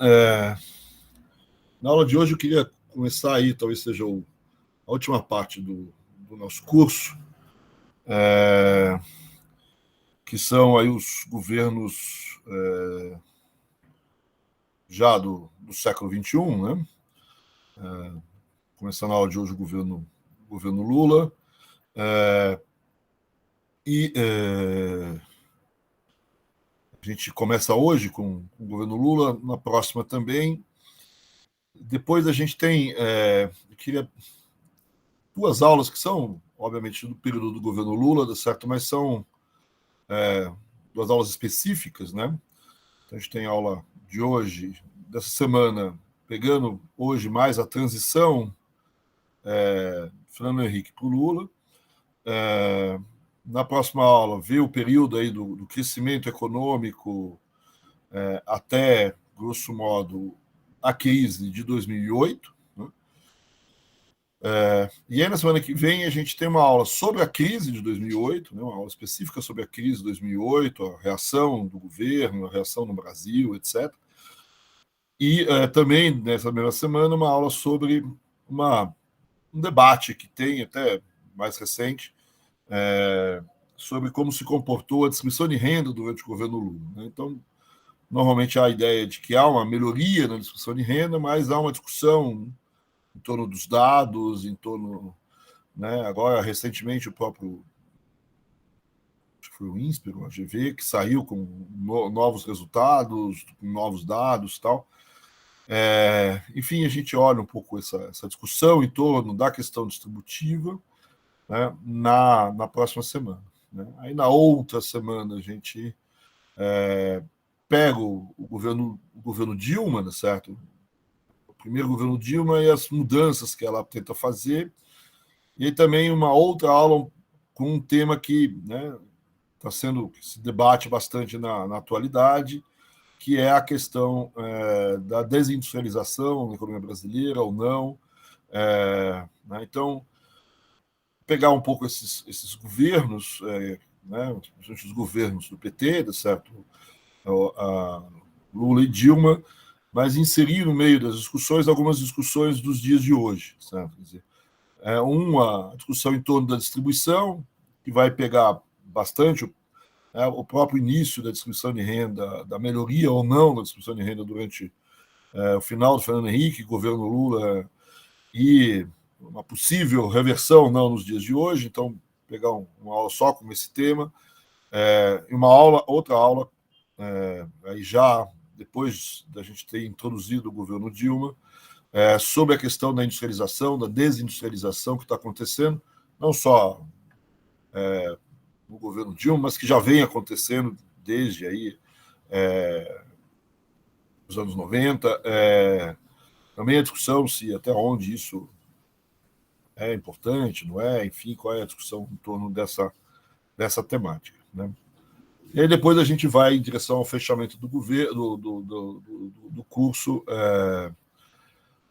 Na aula de hoje eu queria começar aí, talvez seja a última parte do nosso curso, que são aí os governos já do século XXI, né? Começando a aula de hoje o governo Lula, a gente começa hoje com o governo Lula, na próxima também. Depois a gente tem, eu queria duas aulas que são, obviamente, do período do governo Lula, certo? Mas são duas aulas específicas, né? Então a gente tem aula de hoje, dessa semana, pegando hoje mais a transição Fernando Henrique para o Lula. Na próxima aula, ver o período aí do crescimento econômico até, grosso modo, a crise de 2008. Né? E aí, na semana que vem, a gente tem uma aula sobre a crise de 2008, né? Uma aula específica sobre a crise de 2008, a reação do governo, a reação no Brasil, etc. E também, nessa mesma semana, uma aula sobre um debate que tem, até mais recente, sobre como se comportou a distribuição de renda durante o governo Lula. Né? Então, normalmente há a ideia de que há uma melhoria na distribuição de renda, mas há uma discussão em torno dos dados, em torno... Né? Agora, recentemente, o próprio... acho que foi o INSPER, o AGV, que saiu com novos resultados, com novos dados e tal. Enfim, a gente olha um pouco essa discussão em torno da questão distributiva, né, na próxima semana. Né? Aí, na outra semana, a gente pega o governo Dilma, né, certo? O primeiro governo Dilma e as mudanças que ela tenta fazer. E aí também uma outra aula com um tema que, né, que se debate bastante na atualidade, que é a questão da desindustrialização na economia brasileira ou não. Né? Então, pegar um pouco esses governos, né, os governos do PT, certo? Lula e Dilma, mas inserir no meio das discussões algumas discussões dos dias de hoje. Certo? Quer dizer, uma discussão em torno da distribuição, que vai pegar bastante o próprio início da distribuição de renda, da melhoria ou não da distribuição de renda durante o final do Fernando Henrique, governo Lula, e uma possível reversão ou não nos dias de hoje. Então, pegar uma aula só com esse tema, e outra aula, aí já depois da gente ter introduzido o governo Dilma, sobre a questão da industrialização, da desindustrialização que está acontecendo, não só no governo Dilma, mas que já vem acontecendo desde aí os anos 90. Também a discussão se até onde isso é importante, não é? Enfim, qual é a discussão em torno dessa temática. Né? E aí depois a gente vai em direção ao fechamento do governo, do curso,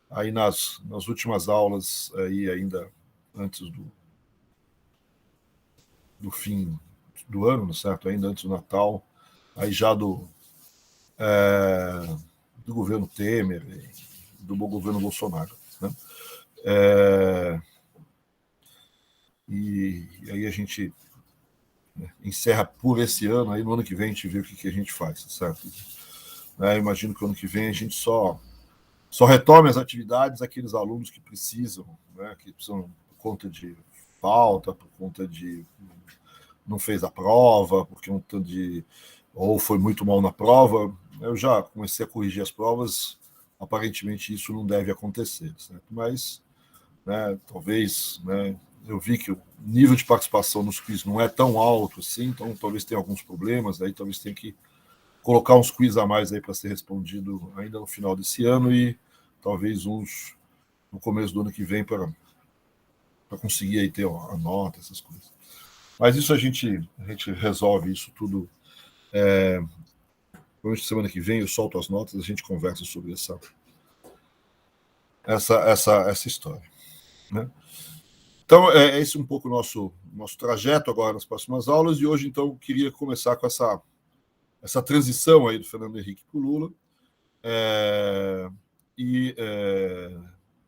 aí nas últimas aulas, aí ainda antes do fim do ano, certo? Ainda antes do Natal, aí já do governo Temer, do governo Bolsonaro. Né? E aí a gente encerra por esse ano, aí no ano que vem a gente vê o que a gente faz, certo? Imagino que no ano que vem a gente só retome as atividades aqueles alunos que precisam, né, que precisam por conta de falta, por conta de não fez a prova, porque ou foi muito mal na prova. Eu já comecei a corrigir as provas, aparentemente isso não deve acontecer, certo? Mas, né, talvez, né, eu vi que o nível de participação nos quiz não é tão alto assim, então talvez tenha alguns problemas, aí talvez tenha que colocar uns quiz a mais aí para ser respondido ainda no final desse ano e talvez uns no começo do ano que vem para conseguir aí ter a nota, essas coisas. Mas isso a gente resolve isso tudo. Hoje, semana que vem, eu solto as notas, a gente conversa sobre essa história. Né? Então, é esse um pouco o nosso trajeto agora nas próximas aulas, e hoje, então, eu queria começar com essa transição aí do Fernando Henrique para o Lula,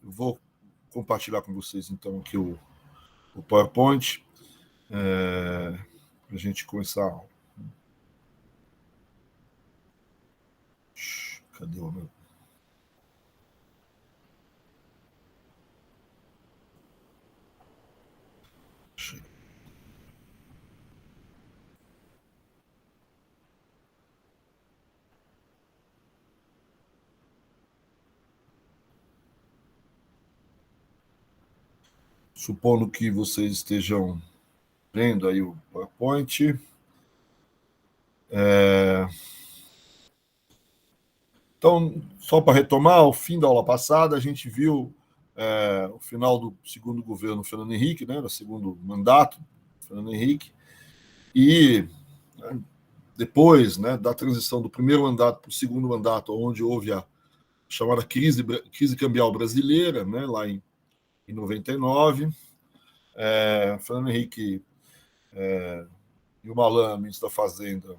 Vou compartilhar com vocês, então, aqui o PowerPoint, para a gente começar. Cadê o meu? Supondo que vocês estejam vendo aí o PowerPoint. Então, só para retomar, ao fim da aula passada, a gente viu o final do segundo governo Fernando Henrique, né, do segundo mandato do Fernando Henrique, e depois, né, da transição do primeiro mandato para o segundo mandato, onde houve a chamada crise cambial brasileira, né, lá em 99, Fernando Henrique e o Malan, ministro da Fazenda,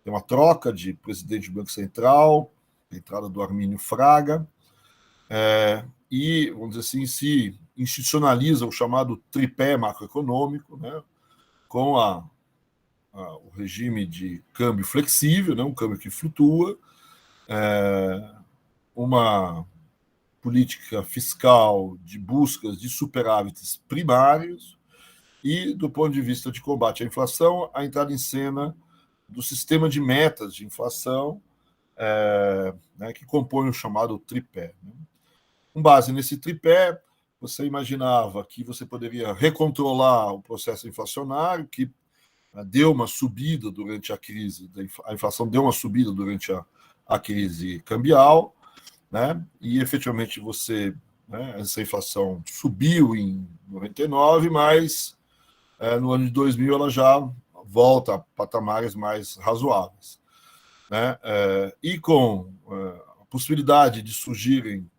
tem uma troca de presidente do Banco Central, a entrada do Armínio Fraga, e, vamos dizer assim, se institucionaliza o chamado tripé macroeconômico, né, com o regime de câmbio flexível, né, um câmbio que flutua, uma política fiscal de buscas de superávites primários e, do ponto de vista de combate à inflação, a entrada em cena do sistema de metas de inflação, né, que compõe o chamado tripé. Né. Com base nesse tripé, você imaginava que você poderia recontrolar o processo inflacionário, que deu uma subida durante a crise, a inflação deu uma subida durante a crise cambial, né? E efetivamente essa inflação subiu em 99, mas no ano de 2000 ela já volta a patamares mais razoáveis, né? E com a possibilidade de surgirem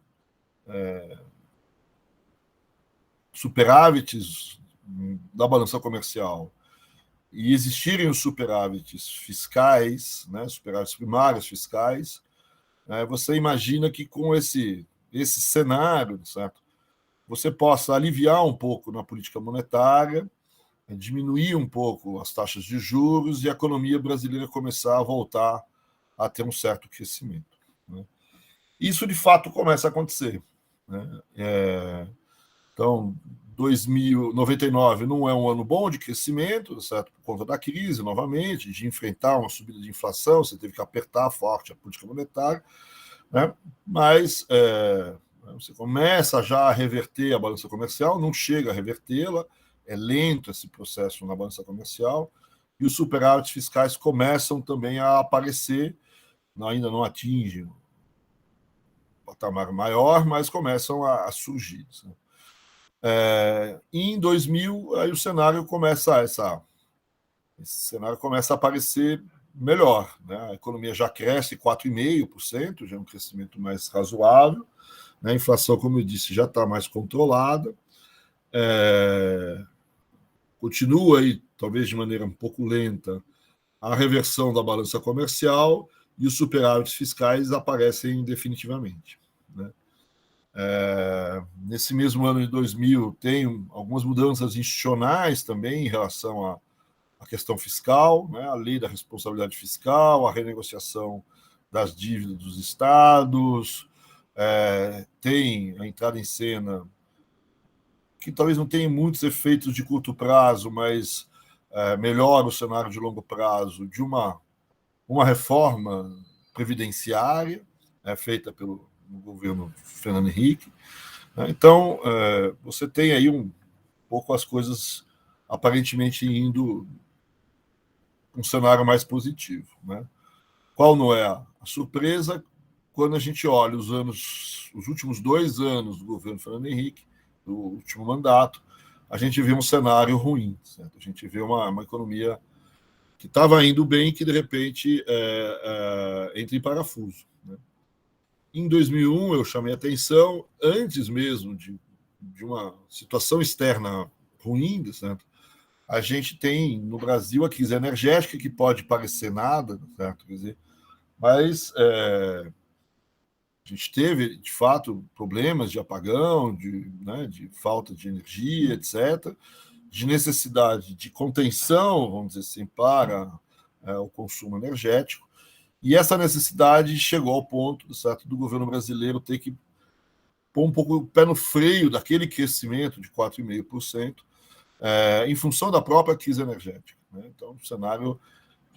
superávites da balança comercial e existirem os superávites fiscais, né, superávites primários fiscais, você imagina que com esse cenário, certo, você possa aliviar um pouco na política monetária, diminuir um pouco as taxas de juros e a economia brasileira começar a voltar a ter um certo crescimento. Né? Isso, de fato, começa a acontecer. Né? Então, 2099 não é um ano bom de crescimento, certo? Por conta da crise, novamente, de enfrentar uma subida de inflação, você teve que apertar forte a política monetária, né? Mas você começa já a reverter a balança comercial, não chega a revertê-la, é lento esse processo na balança comercial, e os superávites fiscais começam também a aparecer, ainda não atingem um patamar maior, mas começam a surgir. Né? Em 2000, aí o cenário começa esse cenário começa a aparecer melhor. Né? A economia já cresce 4,5%, já é um crescimento mais razoável. Né? A inflação, como eu disse, já está mais controlada. Continua aí, talvez de maneira um pouco lenta, a reversão da balança comercial e os superávites fiscais aparecem definitivamente. Né? Nesse mesmo ano de 2000, tem algumas mudanças institucionais também em relação à questão fiscal, né? A lei da responsabilidade fiscal, a renegociação das dívidas dos estados, tem a entrada em cena, que talvez não tenha muitos efeitos de curto prazo, mas melhora o cenário de longo prazo de uma reforma previdenciária feita pelo governo Fernando Henrique. Então, você tem aí um pouco as coisas aparentemente indo um cenário mais positivo. Né? Qual não é a surpresa quando a gente olha os últimos 2 anos do governo Fernando Henrique, do último mandato, a gente vê um cenário ruim. Certo? A gente vê uma economia que estava indo bem, que de repente entra em parafuso. Né? Em 2001, eu chamei a atenção, antes mesmo de uma situação externa ruim, certo? A gente tem no Brasil a crise energética, que pode parecer nada, certo? Quer dizer, mas A gente teve, de fato, problemas de apagão, de falta de energia, etc., de necessidade de contenção, vamos dizer assim, para o consumo energético. E essa necessidade chegou ao ponto, certo, do governo brasileiro ter que pôr um pouco o pé no freio daquele crescimento de 4,5%, em função da própria crise energética. Né? Então, um cenário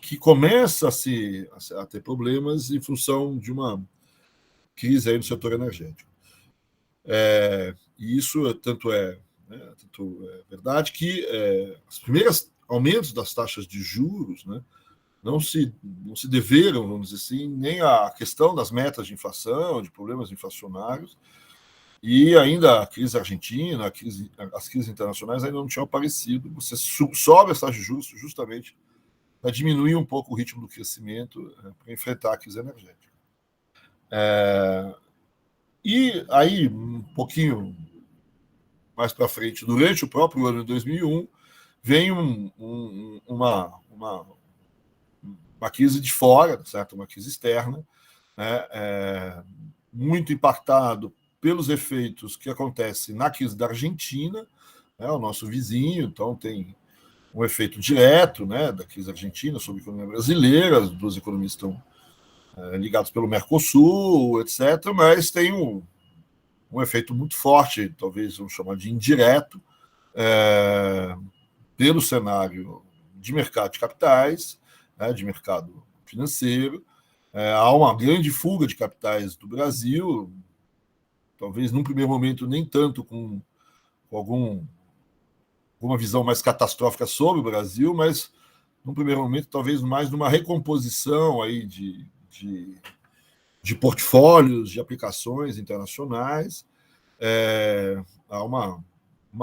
que começa a ter problemas em função de uma crise aí no setor energético. E isso tanto é verdade que os primeiros aumentos das taxas de juros, né, não se deveram, vamos dizer assim, nem à questão das metas de inflação, de problemas inflacionários, e ainda a crise argentina, as crises internacionais ainda não tinham aparecido. Você sobe as taxas de juros justamente para diminuir um pouco o ritmo do crescimento, para enfrentar a crise energética. E aí, um pouquinho mais para frente, durante o próprio ano de 2001, vem uma crise de fora, certo? Uma crise externa, né? Muito impactado pelos efeitos que acontecem na crise da Argentina, né? O nosso vizinho, então tem um efeito direto, né, da crise argentina sobre a economia brasileira, as duas economias estão ligadas pelo Mercosul, etc., mas tem um efeito muito forte, talvez vamos chamar de indireto, pelo cenário de mercado de capitais, né, de mercado financeiro. Há uma grande fuga de capitais do Brasil, talvez num primeiro momento nem tanto com alguma visão mais catastrófica sobre o Brasil, mas num primeiro momento talvez mais numa recomposição aí de portfólios, de aplicações internacionais. Há uma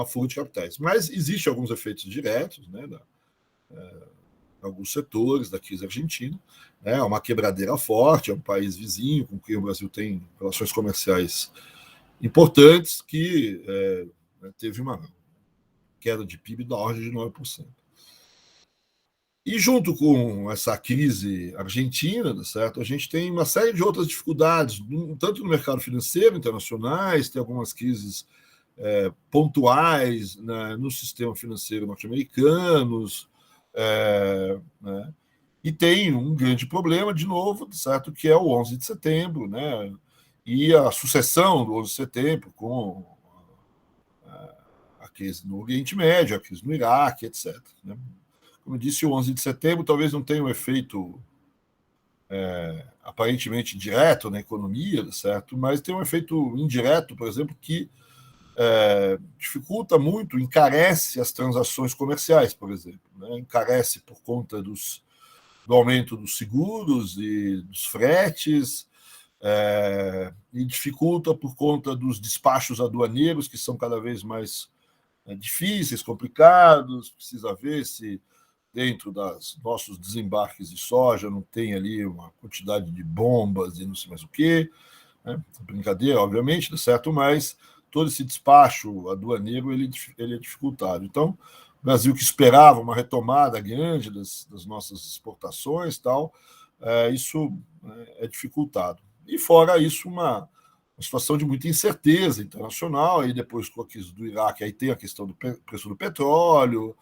fuga de capitais. Mas existem alguns efeitos diretos, né, alguns setores da crise argentina. É uma quebradeira forte, é um país vizinho com quem o Brasil tem relações comerciais importantes, que teve uma queda de PIB da ordem de 9%. E junto com essa crise argentina, certo, a gente tem uma série de outras dificuldades, tanto no mercado financeiro internacionais, tem algumas crises pontuais, né, no sistema financeiro norte-americanos, né, e tem um grande problema, de novo, certo, que é o 11 de setembro, né, e a sucessão do 11 de setembro com a crise no Oriente Médio, a crise no Iraque, etc. Né? Como eu disse, o 11 de setembro talvez não tenha um efeito aparentemente direto na economia, certo? Mas tem um efeito indireto, por exemplo, que dificulta muito, encarece as transações comerciais, por exemplo. Né? Encarece por conta do aumento dos seguros e dos fretes, e dificulta por conta dos despachos aduaneiros, que são cada vez mais difíceis, complicados. Precisa ver se dentro dos nossos desembarques de soja não tem ali uma quantidade de bombas e não sei mais o quê. Né? Brincadeira, obviamente, certo? Mas todo esse despacho aduaneiro ele é dificultado. Então, o Brasil, que esperava uma retomada grande das nossas exportações, tal, isso é dificultado. E fora isso, uma situação de muita incerteza internacional. Aí depois com a crise do Iraque, aí tem a questão do preço do petróleo,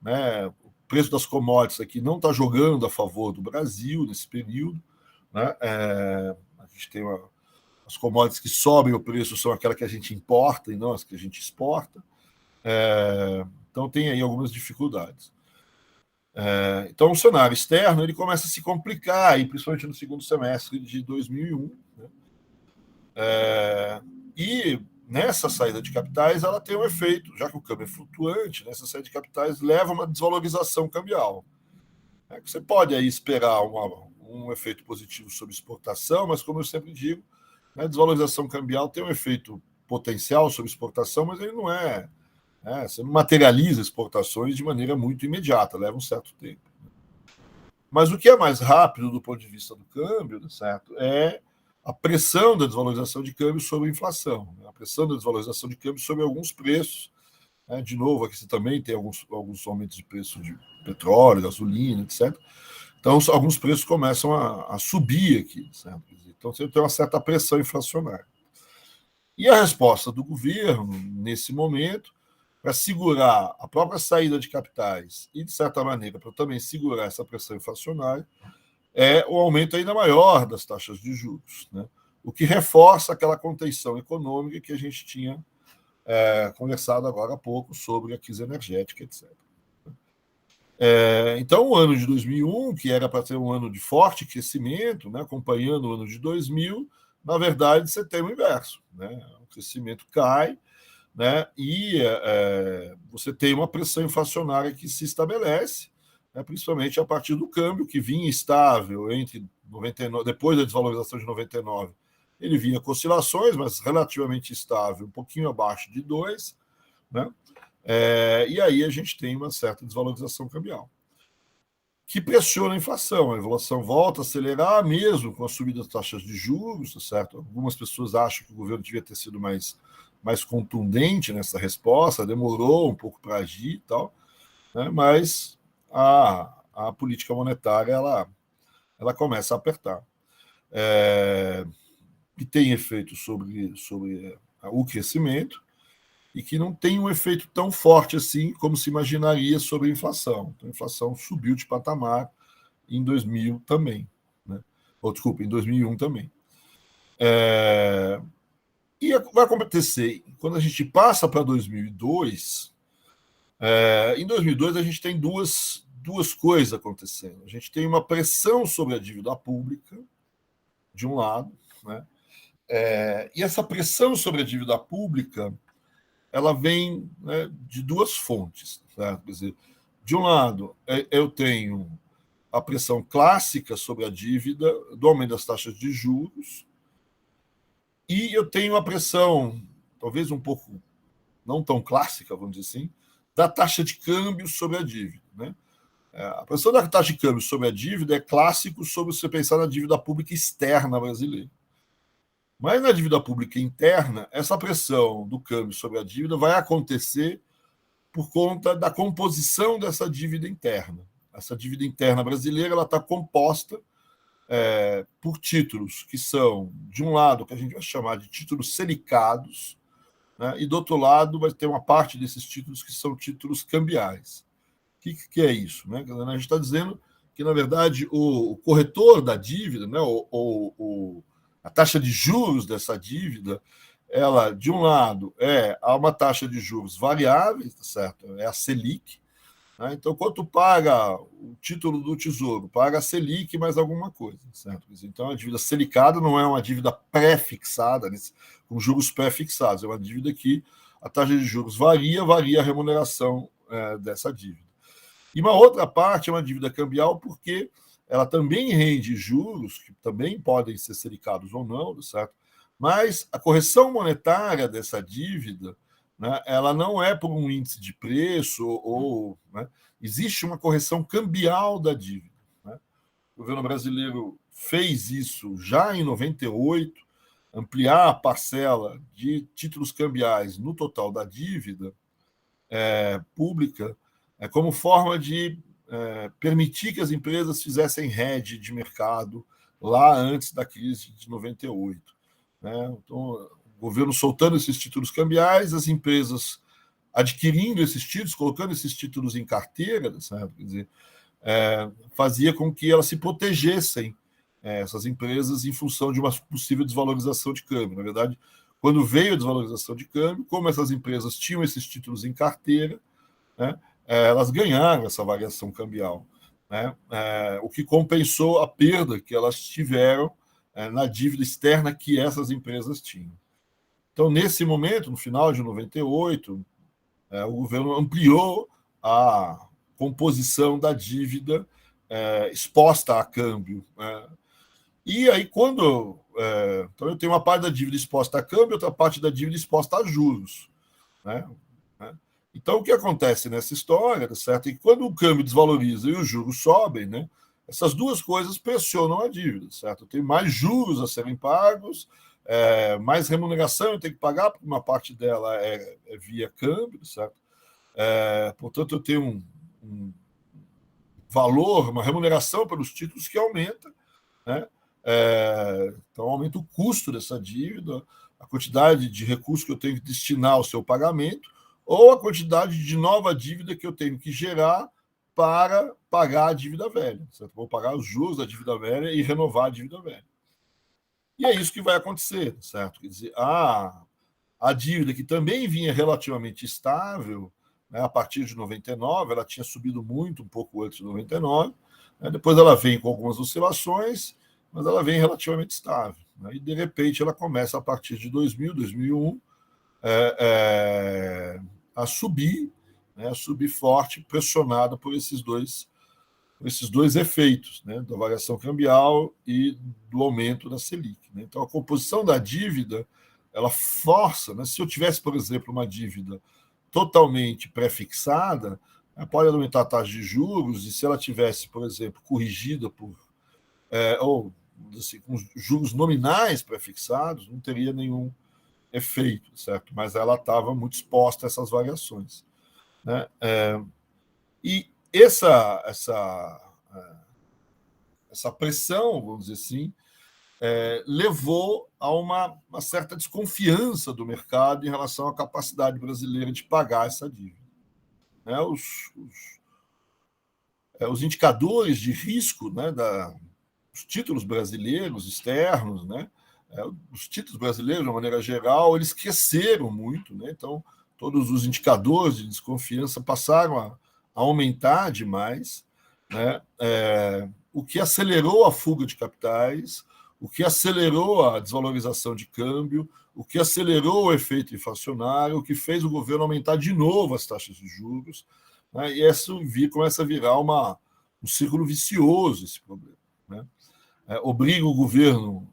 né? O preço das commodities aqui não está jogando a favor do Brasil nesse período, né? A gente tem as commodities que sobem o preço são aquelas que a gente importa e não as que a gente exporta. Então tem aí algumas dificuldades. Então o cenário externo ele começa a se complicar, aí, principalmente no segundo semestre de 2001. Né? E nessa saída de capitais ela tem um efeito, já que o câmbio é flutuante, nessa saída de capitais leva a uma desvalorização cambial. Você pode aí esperar um efeito positivo sobre exportação, mas como eu sempre digo, a desvalorização cambial tem um efeito potencial sobre exportação, mas ele não você não materializa exportações de maneira muito imediata, leva um certo tempo. Mas o que é mais rápido do ponto de vista do câmbio, certo, é a pressão da desvalorização de câmbio sobre a inflação, a pressão da desvalorização de câmbio sobre alguns preços. De novo, aqui você também tem alguns aumentos de preço de petróleo, gasolina, etc., Então, alguns preços começam a subir aqui, certo? Então, você tem uma certa pressão inflacionária. E a resposta do governo, nesse momento, para segurar a própria saída de capitais e, de certa maneira, para também segurar essa pressão inflacionária, é o aumento ainda maior das taxas de juros, né? O que reforça aquela contenção econômica que a gente tinha conversado agora há pouco sobre a crise energética, etc. Então, o ano de 2001, que era para ser um ano de forte crescimento, né, acompanhando o ano de 2000, na verdade, você tem o inverso, né? O crescimento cai, né, e você tem uma pressão inflacionária que se estabelece, né, principalmente a partir do câmbio, que vinha estável entre 99, depois da desvalorização de 99, ele vinha com oscilações, mas relativamente estável, um pouquinho abaixo de 2, né? E aí a gente tem uma certa desvalorização cambial, que pressiona a inflação. A inflação volta a acelerar, mesmo com a subida das taxas de juros, tá certo? Algumas pessoas acham que o governo devia ter sido mais contundente nessa resposta, demorou um pouco para agir e tal, né? Mas a política monetária ela começa a apertar. E tem efeito sobre o crescimento, e que não tem um efeito tão forte assim como se imaginaria sobre a inflação. Então, a inflação subiu de patamar em 2000 também, né? Ou, desculpa, em 2001 também. E vai acontecer, quando a gente passa para 2002, em 2002 a gente tem duas coisas acontecendo. A gente tem uma pressão sobre a dívida pública, de um lado, né? E essa pressão sobre a dívida pública ela vem, né, de duas fontes. Certo? Quer dizer, de um lado, eu tenho a pressão clássica sobre a dívida, do aumento das taxas de juros, e eu tenho a pressão, talvez um pouco não tão clássica, vamos dizer assim, da taxa de câmbio sobre a dívida. Né? A pressão da taxa de câmbio sobre a dívida é clássico sobre você pensar na dívida pública externa brasileira. Mas na dívida pública interna, essa pressão do câmbio sobre a dívida vai acontecer por conta da composição dessa dívida interna. Essa dívida interna brasileira ela está composta por títulos que são, de um lado, que a gente vai chamar de títulos selicados, né, e do outro lado vai ter uma parte desses títulos que são títulos cambiais. O que é isso? Né? A gente está dizendo que, na verdade, o corretor da dívida, né, a taxa de juros dessa dívida, ela, de um lado, há uma taxa de juros variável, certo? É a Selic. Né? Então, quanto paga o título do Tesouro? Paga a Selic mais alguma coisa, certo? Então, a dívida selicada não é uma dívida pré-fixada, com juros pré-fixados, é uma dívida que a taxa de juros varia a remuneração dessa dívida. E uma outra parte é uma dívida cambial, porque ela também rende juros, que também podem ser selicados ou não, certo? Mas a correção monetária dessa dívida, né, ela não é por um índice de preço né, existe uma correção cambial da dívida. Né? O governo brasileiro fez isso já em 98, ampliar a parcela de títulos cambiais no total da dívida pública, como forma de permitir que as empresas fizessem hedge de mercado lá antes da crise de 98. Né? Então, o governo soltando esses títulos cambiais, as empresas adquirindo esses títulos, colocando esses títulos em carteira, sabe? Quer dizer, fazia com que elas se protegessem, essas empresas, em função de uma possível desvalorização de câmbio. Na verdade, quando veio a desvalorização de câmbio, como essas empresas tinham esses títulos em carteira, né, elas ganharam essa variação cambial, né, o que compensou a perda que elas tiveram na dívida externa que essas empresas tinham. Então, nesse momento, no final de 98, o governo ampliou a composição da dívida exposta a câmbio. E aí, então, eu tenho uma parte da dívida exposta a câmbio, outra parte da dívida exposta a juros. Né? Então, o que acontece nessa história, certo? É que quando o câmbio desvaloriza e os juros sobem, né, essas duas coisas pressionam a dívida, certo? Tem mais juros a serem pagos, mais remuneração eu tenho que pagar, porque uma parte dela via câmbio, certo? Portanto, eu tenho valor, uma remuneração pelos títulos que aumenta, né? Então, aumenta o custo dessa dívida, a quantidade de recursos que eu tenho que destinar ao seu pagamento, ou a quantidade de nova dívida que eu tenho que gerar para pagar a dívida velha. Certo? Vou pagar os juros da dívida velha e renovar a dívida velha. E é isso que vai acontecer, certo? Quer dizer, a dívida, que também vinha relativamente estável, né, a partir de 99, ela tinha subido muito, um pouco antes de 99, né, depois ela vem com algumas oscilações, mas ela vem relativamente estável. Né, e, de repente, ela começa, a partir de 2000, 2001, a subir, né, a subir forte, pressionada por esses dois efeitos, né, da variação cambial e do aumento da Selic. Né? Então, a composição da dívida, ela força, né? Se eu tivesse, por exemplo, uma dívida totalmente pré-fixada, pode aumentar a taxa de juros, e se ela tivesse, por exemplo, corrigida ou assim, com juros nominais pré-fixados, não teria nenhum efeito, certo? Mas ela estava muito exposta a essas variações. Né? E essa pressão, vamos dizer assim, levou a uma certa desconfiança do mercado em relação à capacidade brasileira de pagar essa dívida. Né? Os indicadores de risco, né, dos títulos brasileiros externos, né, os títulos brasileiros, de uma maneira geral, eles cresceram muito. Né? Então, todos os indicadores de desconfiança passaram a aumentar demais, né? O que acelerou a fuga de capitais, o que acelerou a desvalorização de câmbio, o que acelerou o efeito inflacionário, o que fez o governo aumentar de novo as taxas de juros. Né? E isso começa a virar um círculo vicioso, esse problema. Né? Obriga o governo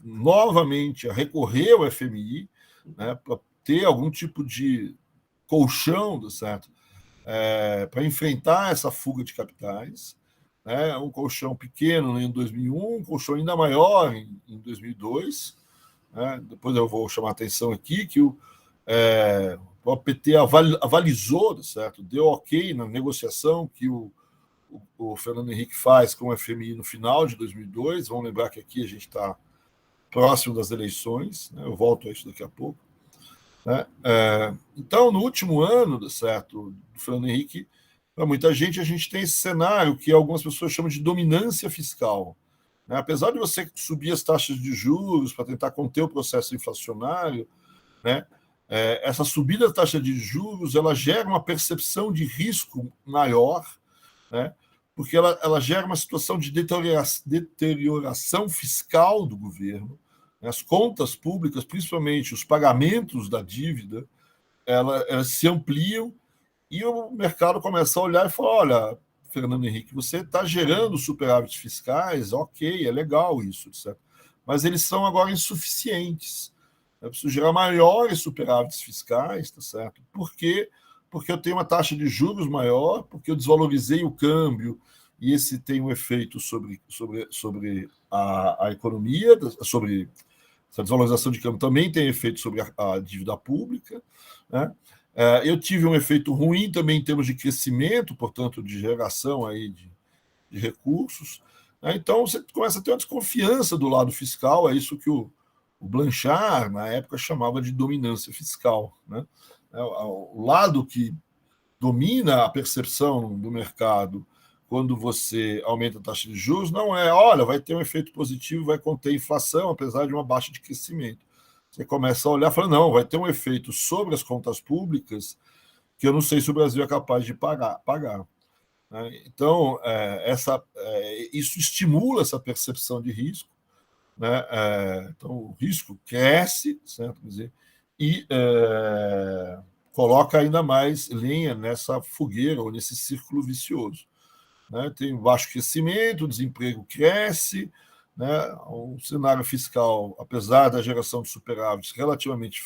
novamente a recorrer ao FMI, né, para ter algum tipo de colchão, certo? Para enfrentar essa fuga de capitais. Né? Um colchão pequeno em 2001, um colchão ainda maior em 2002. Né? Depois eu vou chamar a atenção aqui que o PT avalizou, certo? Deu ok na negociação que o Fernando Henrique faz com o FMI no final de 2002. Vamos lembrar que aqui a gente está próximo das eleições. Né? Eu volto a isso daqui a pouco. Né? Então, no último ano, certo, do Fernando Henrique, para muita gente, a gente tem esse cenário que algumas pessoas chamam de dominância fiscal. Né? Apesar de você subir as taxas de juros para tentar conter o processo inflacionário, né, essa subida da taxa de juros ela gera uma percepção de risco maior, né, porque ela gera uma situação de deterioração fiscal do governo. As contas públicas, principalmente os pagamentos da dívida, elas se ampliam e o mercado começa a olhar e falar: olha, Fernando Henrique, você está gerando superávites fiscais, ok, é legal isso, certo? Mas eles são agora insuficientes. Eu preciso gerar maiores superávites fiscais, tá certo? Por quê? Porque eu tenho uma taxa de juros maior, porque eu desvalorizei o câmbio, e esse tem um efeito sobre a economia, sobre essa desvalorização de câmbio também tem efeito sobre a dívida pública. Né? Eu tive um efeito ruim também em termos de crescimento, portanto, de geração aí de recursos. Né? Então, você começa a ter uma desconfiança do lado fiscal, é isso que o Blanchard, na época, chamava de dominância fiscal. Né? O lado que domina a percepção do mercado quando você aumenta a taxa de juros não é, olha, vai ter um efeito positivo, vai conter a inflação, apesar de uma baixa de crescimento. Você começa a olhar e fala, não, vai ter um efeito sobre as contas públicas que eu não sei se o Brasil é capaz de pagar. Né? Então, isso estimula essa percepção de risco. Né? Então, o risco cresce, certo? Quer dizer, e coloca ainda mais lenha nessa fogueira ou nesse círculo vicioso. Né? Tem baixo crescimento, o desemprego cresce, né? Um cenário fiscal, apesar da geração de superávites, relativamente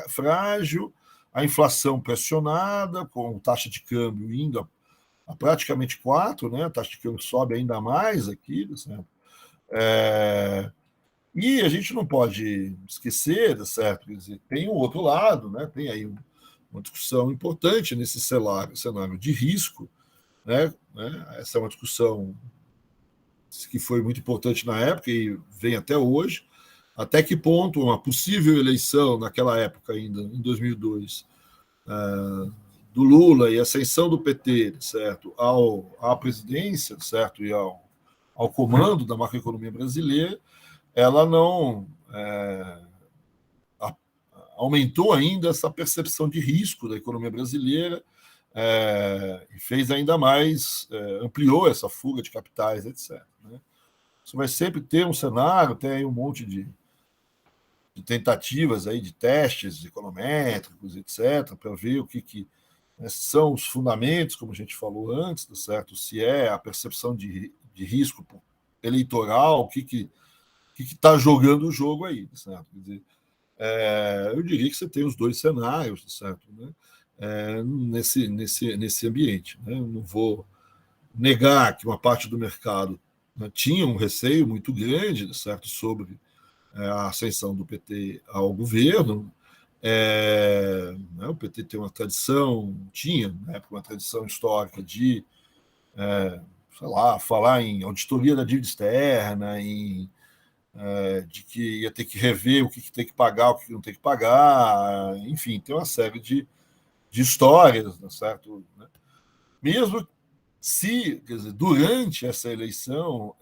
frágil, a inflação pressionada, com taxa de câmbio indo a praticamente 4, né? A taxa de câmbio sobe ainda mais aqui. Certo? E a gente não pode esquecer, certo? Quer dizer, tem um outro lado, né? Tem aí uma discussão importante nesse cenário de risco, Essa é uma discussão que foi muito importante na época e vem até hoje. Até que ponto uma possível eleição naquela época ainda, em 2002, do Lula e a ascensão do PT, certo, à presidência, certo, e ao comando da macroeconomia brasileira, ela não aumentou ainda essa percepção de risco da economia brasileira e fez ainda mais, ampliou essa fuga de capitais, etc. Né? Isso vai sempre ter um cenário, tem aí um monte de tentativas aí de testes econométricos, etc., para ver o que são os fundamentos, como a gente falou antes, certo? Se é a percepção de risco eleitoral, o que está jogando o jogo aí, certo? Quer dizer, eu diria que você tem os dois cenários, certo? Né? Nesse ambiente. Né? Eu não vou negar que uma parte do mercado, né, tinha um receio muito grande, certo, sobre a ascensão do PT ao governo. Né, o PT tem uma tradição, tinha, né, uma tradição histórica de, sei lá, falar em auditoria da dívida externa, de que ia ter que rever o que tem que pagar, o que não tem que pagar, enfim, tem uma série de histórias, né, certo? Mesmo se, quer dizer, durante essa eleição,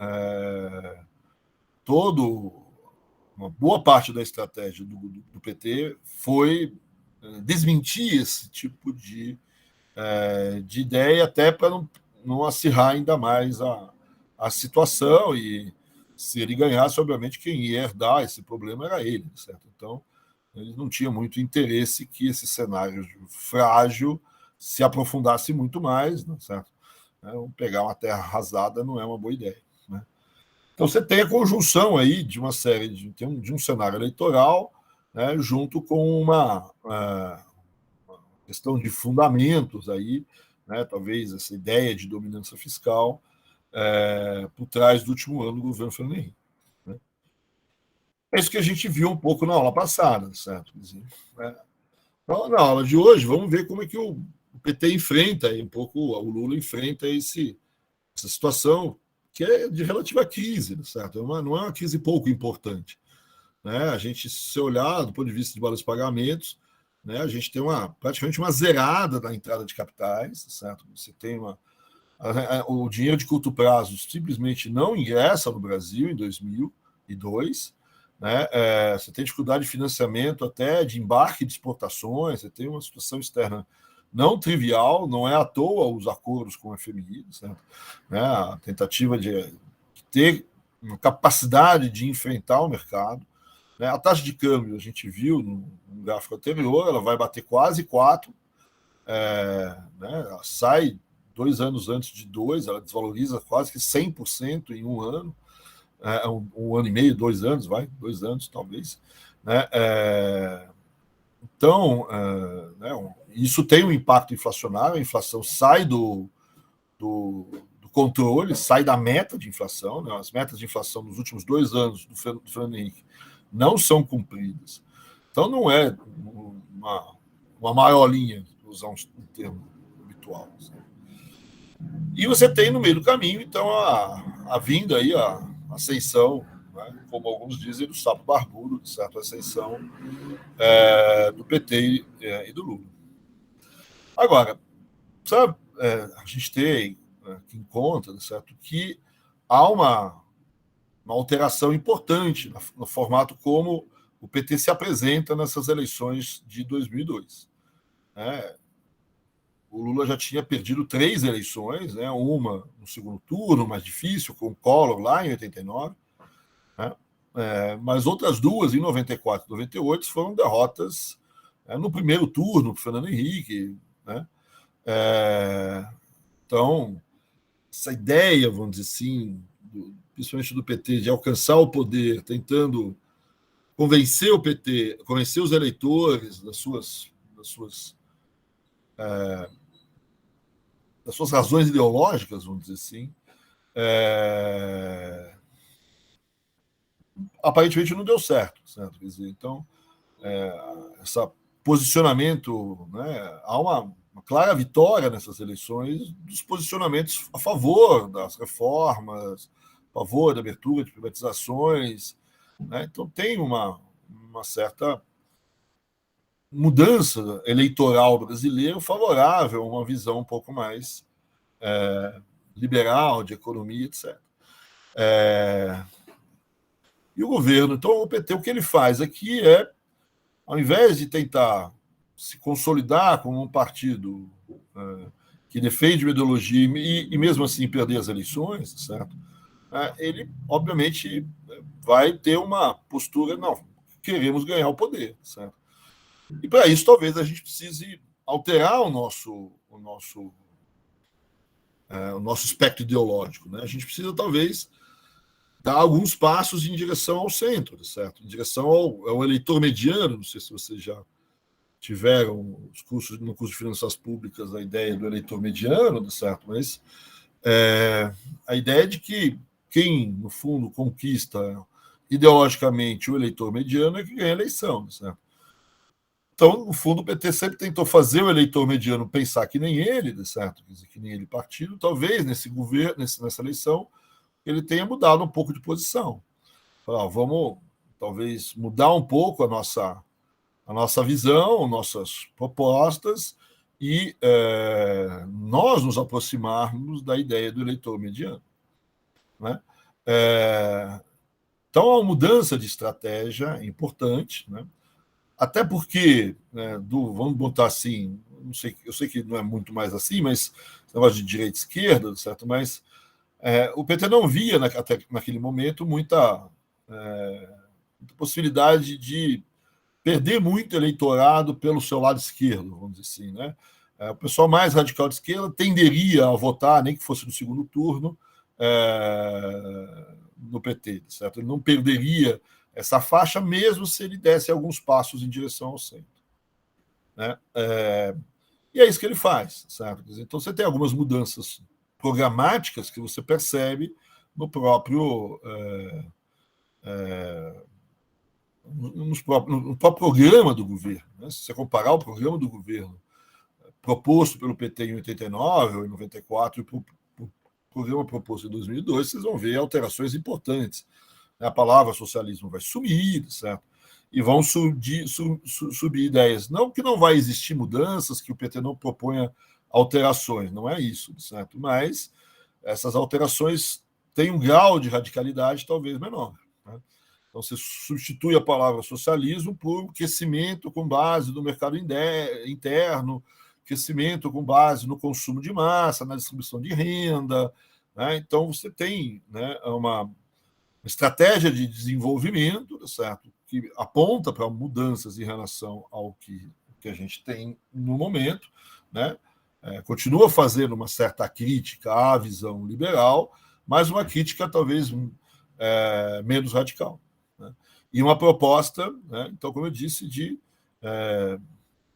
uma boa parte da estratégia do PT foi desmentir esse tipo de ideia, até para não acirrar ainda mais a situação, e se ele ganhasse, obviamente, quem ia herdar esse problema era ele, certo? Então, ele não tinha muito interesse que esse cenário frágil se aprofundasse muito mais, né, certo? Pegar uma terra arrasada não é uma boa ideia. Né? Então, você tem a conjunção aí de uma série de um cenário eleitoral, né, junto com uma questão de fundamentos aí, né, talvez essa ideia de dominância fiscal por trás do último ano do governo Fernando Henrique. Né? É isso que a gente viu um pouco na aula passada, certo? Então, na aula de hoje, vamos ver como é que o PT enfrenta, um pouco o Lula enfrenta essa situação que é de relativa crise, certo? Não é uma crise pouco importante. Né? A gente, se olhar do ponto de vista de balanço de pagamentos, né, a gente tem praticamente uma zerada da entrada de capitais, certo? Você tem o dinheiro de curto prazo simplesmente não ingressa no Brasil em 2002. Né? Você tem dificuldade de financiamento, até de embarque de exportações, você tem uma situação externa não trivial, não é à toa os acordos com o FMI, certo? Né? A tentativa de ter uma capacidade de enfrentar o mercado. Né? A taxa de câmbio, a gente viu no gráfico anterior, ela vai bater quase 4, né? Ela sai 2 anos antes de 2, ela desvaloriza quase que 100% em um ano, um ano e meio, 2 anos, 2 anos talvez. Né? Então, né, isso tem um impacto inflacionário, a inflação sai do controle, sai da meta de inflação. Né? As metas de inflação nos últimos 2 anos do Fernando Henrique não são cumpridas. Então, não é uma maior linha, usar um termo habitual. Sabe? E você tem no meio do caminho, então, a vinda aí, a ascensão, né, como alguns dizem, do sapo barbudo, certo? A ascensão do PT e do Lula. Agora, sabe, a gente tem aqui em conta, certo, que há uma alteração importante no formato como o PT se apresenta nessas eleições de 2002. Né? O Lula já tinha perdido 3 eleições, né? Uma no segundo turno, mais difícil, com o Collor lá em 89, né? Mas outras 2, em 94 e 98, foram derrotas no primeiro turno para o Fernando Henrique. Né? Então, essa ideia, vamos dizer assim, principalmente do PT, de alcançar o poder, tentando convencer o PT, convencer os eleitores das suas razões ideológicas, vamos dizer assim, aparentemente não deu certo. Quer dizer, então, esse posicionamento, né, há uma clara vitória nessas eleições dos posicionamentos a favor das reformas, a favor da abertura de privatizações, né? Então tem uma certa mudança eleitoral brasileira favorável a uma visão um pouco mais liberal de economia, etc. E o governo, então o PT, o que ele faz aqui é, ao invés de tentar se consolidar como um partido que defende uma ideologia e mesmo assim perder as eleições, certo? Ele, obviamente, vai ter uma postura, não, queremos ganhar o poder, certo? E para isso, talvez a gente precise alterar o nosso espectro ideológico, né? A gente precisa, talvez, dar alguns passos em direção ao centro, certo? Em direção ao eleitor mediano. Não sei se vocês já tiveram os cursos, no curso de Finanças Públicas, a ideia do eleitor mediano, certo? Mas a ideia de que quem, no fundo, conquista ideologicamente o eleitor mediano é que ganha a eleição, certo? Então, no fundo, o PT sempre tentou fazer o eleitor mediano pensar que nem ele, certo? Quer dizer, que nem ele partido. Talvez nesse governo, nessa eleição, ele tenha mudado um pouco de posição. Vamos, talvez, mudar um pouco a nossa visão, nossas propostas e nós nos aproximarmos da ideia do eleitor mediano, né? Então, a mudança de estratégia é importante, né? Até porque, né, vamos botar assim, não sei, eu sei que não é muito mais assim, mas esse negócio de direita e esquerda, certo? Mas o PT não via, até naquele momento, muita possibilidade de perder muito eleitorado pelo seu lado esquerdo, vamos dizer assim, né? O pessoal mais radical de esquerda tenderia a votar, nem que fosse no segundo turno, no PT, certo? Ele não perderia essa faixa, mesmo se ele desse alguns passos em direção ao centro, né? E é isso que ele faz, certo? Então você tem algumas mudanças programáticas que você percebe no próprio no próprio programa do governo, né? Se você comparar o programa do governo proposto pelo PT em 89 ou em 94 e o programa proposto em 2002, vocês vão ver alterações importantes. A palavra socialismo vai sumir, certo? E vão subir ideias. Não que não vai existir mudanças, que o PT não proponha alterações, não é isso, certo? Mas essas alterações têm um grau de radicalidade talvez menor, né? Então, você substitui a palavra socialismo por crescimento com base no mercado interno, crescimento com base no consumo de massa, na distribuição de renda, né? Então, você tem, né, uma estratégia de desenvolvimento, certo? Que aponta para mudanças em relação ao que a gente tem no momento, né? Continua fazendo uma certa crítica à visão liberal, mas uma crítica talvez menos radical, né? E uma proposta, né, então, como eu disse, de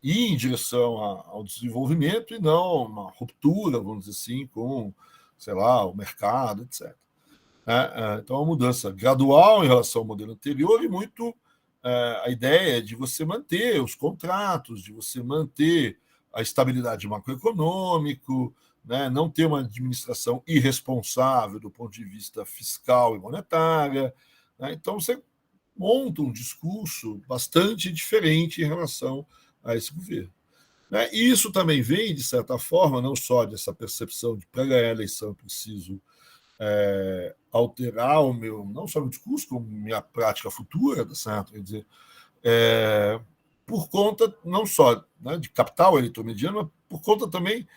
ir em direção ao desenvolvimento e não uma ruptura, vamos dizer assim, com, sei lá, o mercado, etc. Então, uma mudança gradual em relação ao modelo anterior e muito a ideia de você manter os contratos, de você manter a estabilidade macroeconômica, né, não ter uma administração irresponsável do ponto de vista fiscal e monetária, né? Então, você monta um discurso bastante diferente em relação a esse governo, né? E isso também vem, de certa forma, não só dessa percepção de para ganhar a eleição eu preciso alterar o meu, não só meu discurso, como minha prática futura, certo? Quer dizer, por conta não só, né, de captar o eleitor mediano, mas por conta também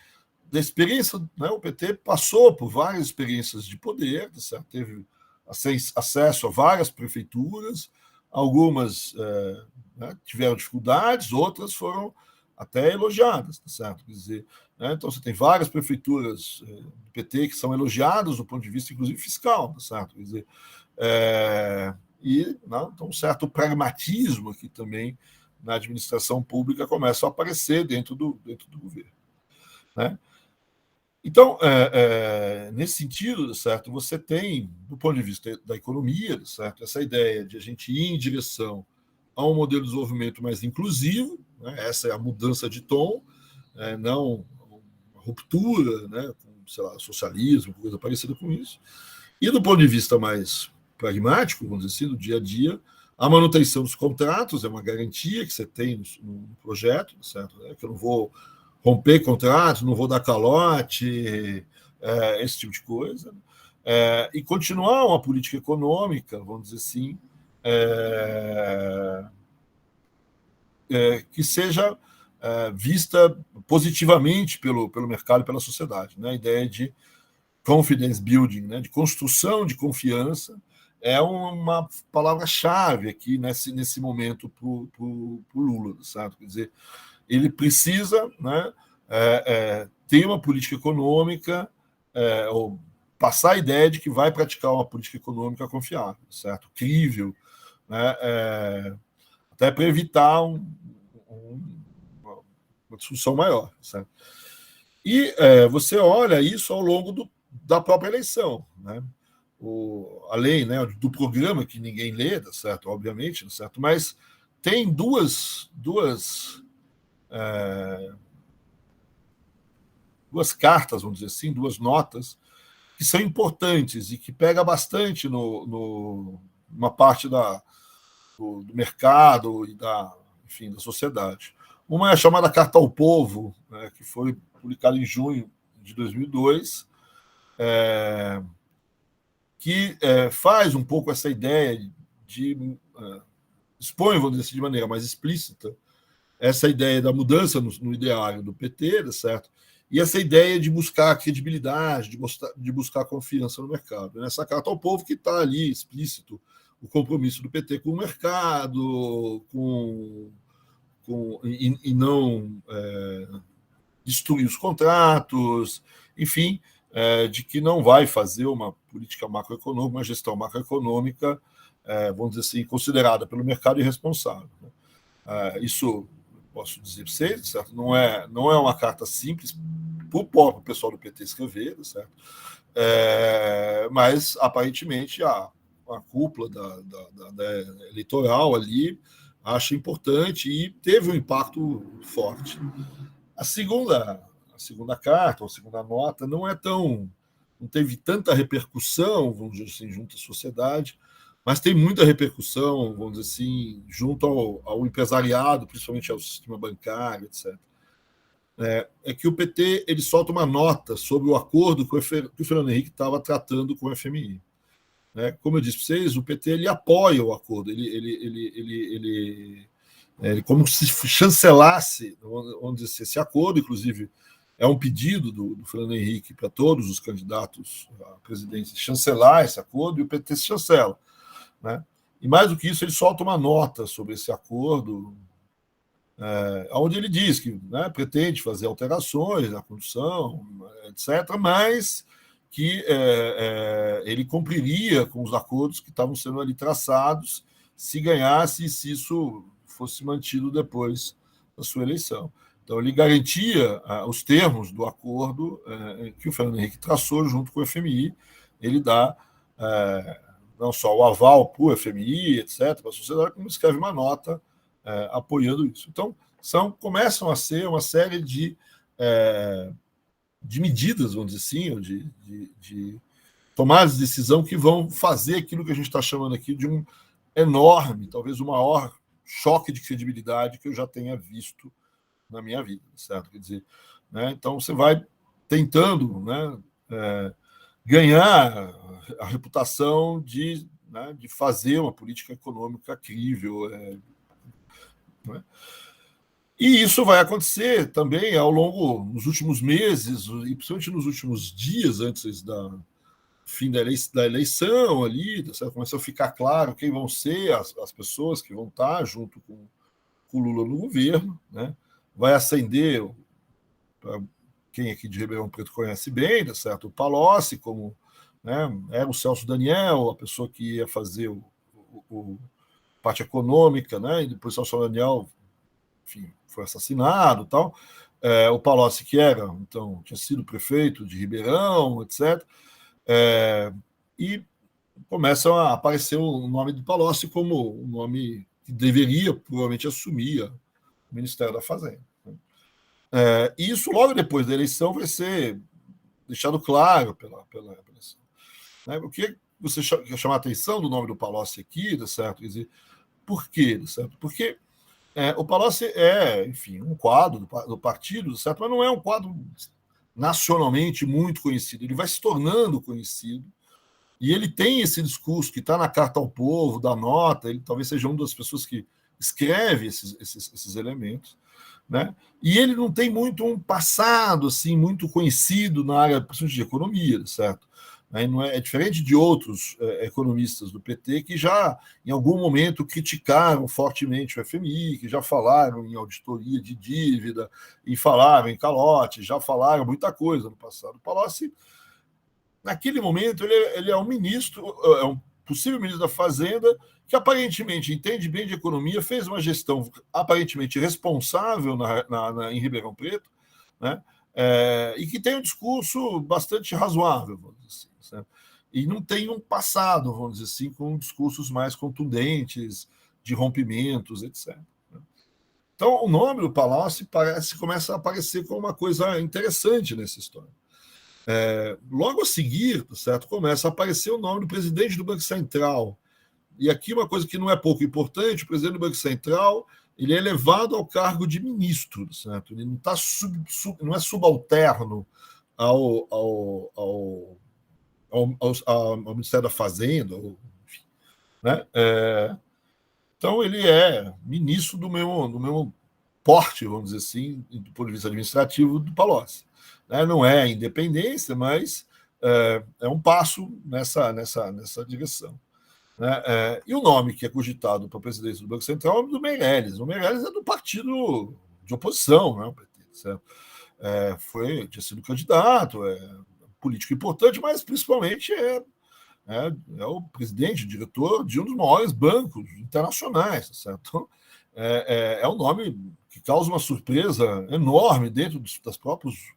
da experiência, né? O PT passou por várias experiências de poder, certo? Teve acesso a várias prefeituras, algumas né, tiveram dificuldades, outras foram até elogiadas, certo? Quer dizer, né, então você tem várias prefeituras do PT que são elogiadas do ponto de vista, inclusive, fiscal, certo? Quer dizer, e não, então, um certo pragmatismo aqui também na administração pública começa a aparecer dentro do governo, né? Então, nesse sentido, certo, você tem, do ponto de vista da economia, certo, essa ideia de a gente ir em direção a um modelo de desenvolvimento mais inclusivo, né? Essa é a mudança de tom, não uma ruptura, né, com, sei lá, socialismo, coisa parecida com isso. E do ponto de vista mais pragmático, vamos dizer assim, do dia a dia, a manutenção dos contratos é uma garantia que você tem no projeto, certo? Que eu não vou romper contratos, não vou dar calote, esse tipo de coisa. E continuar uma política econômica, vamos dizer assim, que seja vista positivamente pelo mercado e pela sociedade. Né? A ideia de confidence building, né? De construção de confiança, é uma palavra-chave aqui nesse momento para o Lula, sabe? Quer dizer, ele precisa, né, ter uma política econômica, ou passar a ideia de que vai praticar uma política econômica confiável, certo? Crível, né, até para evitar uma discussão maior, certo? E você olha isso ao longo da própria eleição, né? Além, né, do programa que ninguém lê, certo? Obviamente, certo? Mas tem duas cartas, vamos dizer assim, duas notas que são importantes e que pega bastante numa parte do mercado e enfim, da sociedade. Uma é a chamada Carta ao Povo, né, que foi publicada em junho de 2002, que faz um pouco essa ideia expõe, vamos dizer assim, de maneira mais explícita, essa ideia da mudança no ideário do PT, certo? E essa ideia de buscar credibilidade, de buscar confiança no mercado. Nessa Carta ao Povo que está ali explícito o compromisso do PT com o mercado, e não destruir os contratos, enfim, de que não vai fazer uma política macroeconômica, uma gestão macroeconômica, vamos dizer assim, considerada pelo mercado irresponsável. Isso posso dizer para vocês, certo? Não é uma carta simples para o próprio pessoal do PT escrever, certo? Mas aparentemente a cúpula da eleitoral ali acha importante e teve um impacto forte. A segunda carta, ou a segunda nota, não teve tanta repercussão, vamos dizer assim, junto à sociedade, mas tem muita repercussão, vamos dizer assim, junto ao empresariado, principalmente ao sistema bancário, etc. É que o PT ele solta uma nota sobre o acordo que o Fernando Henrique estava tratando com o FMI. Como eu disse para vocês, o PT ele apoia o acordo, ele como se chancelasse, vamos dizer assim, esse acordo, inclusive é um pedido do Fernando Henrique para todos os candidatos à presidência chancelar esse acordo, e o PT se chancela. Né? E mais do que isso, ele solta uma nota sobre esse acordo, onde ele diz que, né, pretende fazer alterações na condução, etc., mas que ele cumpriria com os acordos que estavam sendo ali traçados se ganhasse e se isso fosse mantido depois da sua eleição. Então, ele garantia os termos do acordo que o Fernando Henrique traçou junto com o FMI. Ele dá não só o aval para o FMI, etc., para a sociedade, como escreve uma nota apoiando isso. Então, começam a ser uma série de medidas, vamos dizer assim, ou de tomadas de decisão que vão fazer aquilo que a gente está chamando aqui de um enorme, talvez o maior choque de credibilidade que eu já tenha visto na minha vida, certo? Quer dizer, né? Então você vai tentando, né, ganhar a reputação de fazer uma política econômica crível. Né? E isso vai acontecer também nos últimos meses, e principalmente nos últimos dias antes da fim da eleição ali, começa a ficar claro quem vão ser as pessoas que vão estar junto com o Lula no governo, né? Vai acender, para quem aqui de Ribeirão Preto conhece bem, certo? O Palocci, como, né, era o Celso Daniel, a pessoa que ia fazer o parte econômica, né? E depois o Celso Daniel, enfim, foi assassinado, tal. O Palocci, que então tinha sido prefeito de Ribeirão, etc. E começam a aparecer o nome do Palocci como um nome que deveria provavelmente assumir o Ministério da Fazenda. E isso, logo depois da eleição, vai ser deixado claro pela eleição. Né? O que você chamar a atenção do nome do Palocci aqui, certo? Quer dizer, por quê? Certo? Porque o Palocci é, enfim, um quadro do partido, certo? Mas não é um quadro nacionalmente muito conhecido. Ele vai se tornando conhecido e ele tem esse discurso que está na Carta ao Povo, da nota, ele talvez seja uma das pessoas que escreve esses elementos, né? E ele não tem muito um passado assim muito conhecido na área, principalmente de economia, certo? Não é diferente de outros economistas do PT que já, em algum momento, criticaram fortemente o FMI, que já falaram em auditoria de dívida, e falaram em calote, já falaram muita coisa no passado. O Palocci, naquele momento, ele é um ministro, é um possível ministro da Fazenda, que aparentemente entende bem de economia, fez uma gestão aparentemente responsável em Ribeirão Preto, né? E que tem um discurso bastante razoável, vamos dizer assim, certo? E não tem um passado, vamos dizer assim, com discursos mais contundentes, de rompimentos, etc. Então, o nome do Palocci começa a aparecer como uma coisa interessante nessa história. Logo a seguir, certo, começa a aparecer o nome do presidente do Banco Central. E aqui uma coisa que não é pouco importante, o presidente do Banco Central ele é elevado ao cargo de ministro, certo? Ele não, não é subalterno ao Ministério da Fazenda, enfim, né? Então ele é ministro do mesmo porte, vamos dizer assim, do ponto de vista administrativo do Palocci. Não é independência, mas é um passo nessa direção. E o nome que é cogitado para a presidência do Banco Central é o nome do Meirelles. O Meirelles é do partido de oposição, né, o PT, certo? Tinha sido candidato, político importante, mas principalmente é o presidente, o diretor de um dos maiores bancos internacionais, certo? Então, é um nome que causa uma surpresa enorme dentro das próprios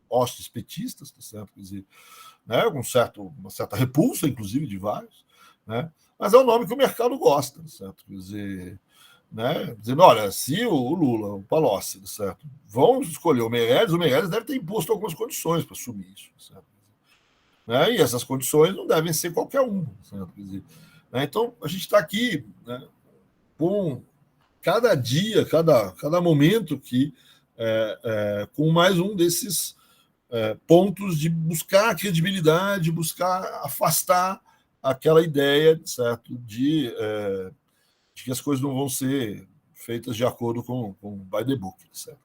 hostes petistas, tá certo? Quer dizer, uma certa repulsa, inclusive, de vários, né? Mas é um nome que o mercado gosta, certo? Quer dizer, né? Dizendo, olha, se o Lula, o Palocci, certo, vão escolher o Meirelles deve ter imposto algumas condições para assumir isso, certo? E essas condições não devem ser qualquer um, certo? Quer dizer, então, a gente está aqui, né, com cada dia, cada momento que com mais um desses pontos de buscar credibilidade, buscar afastar aquela ideia, certo, de que as coisas não vão ser feitas de acordo com by the book, certo?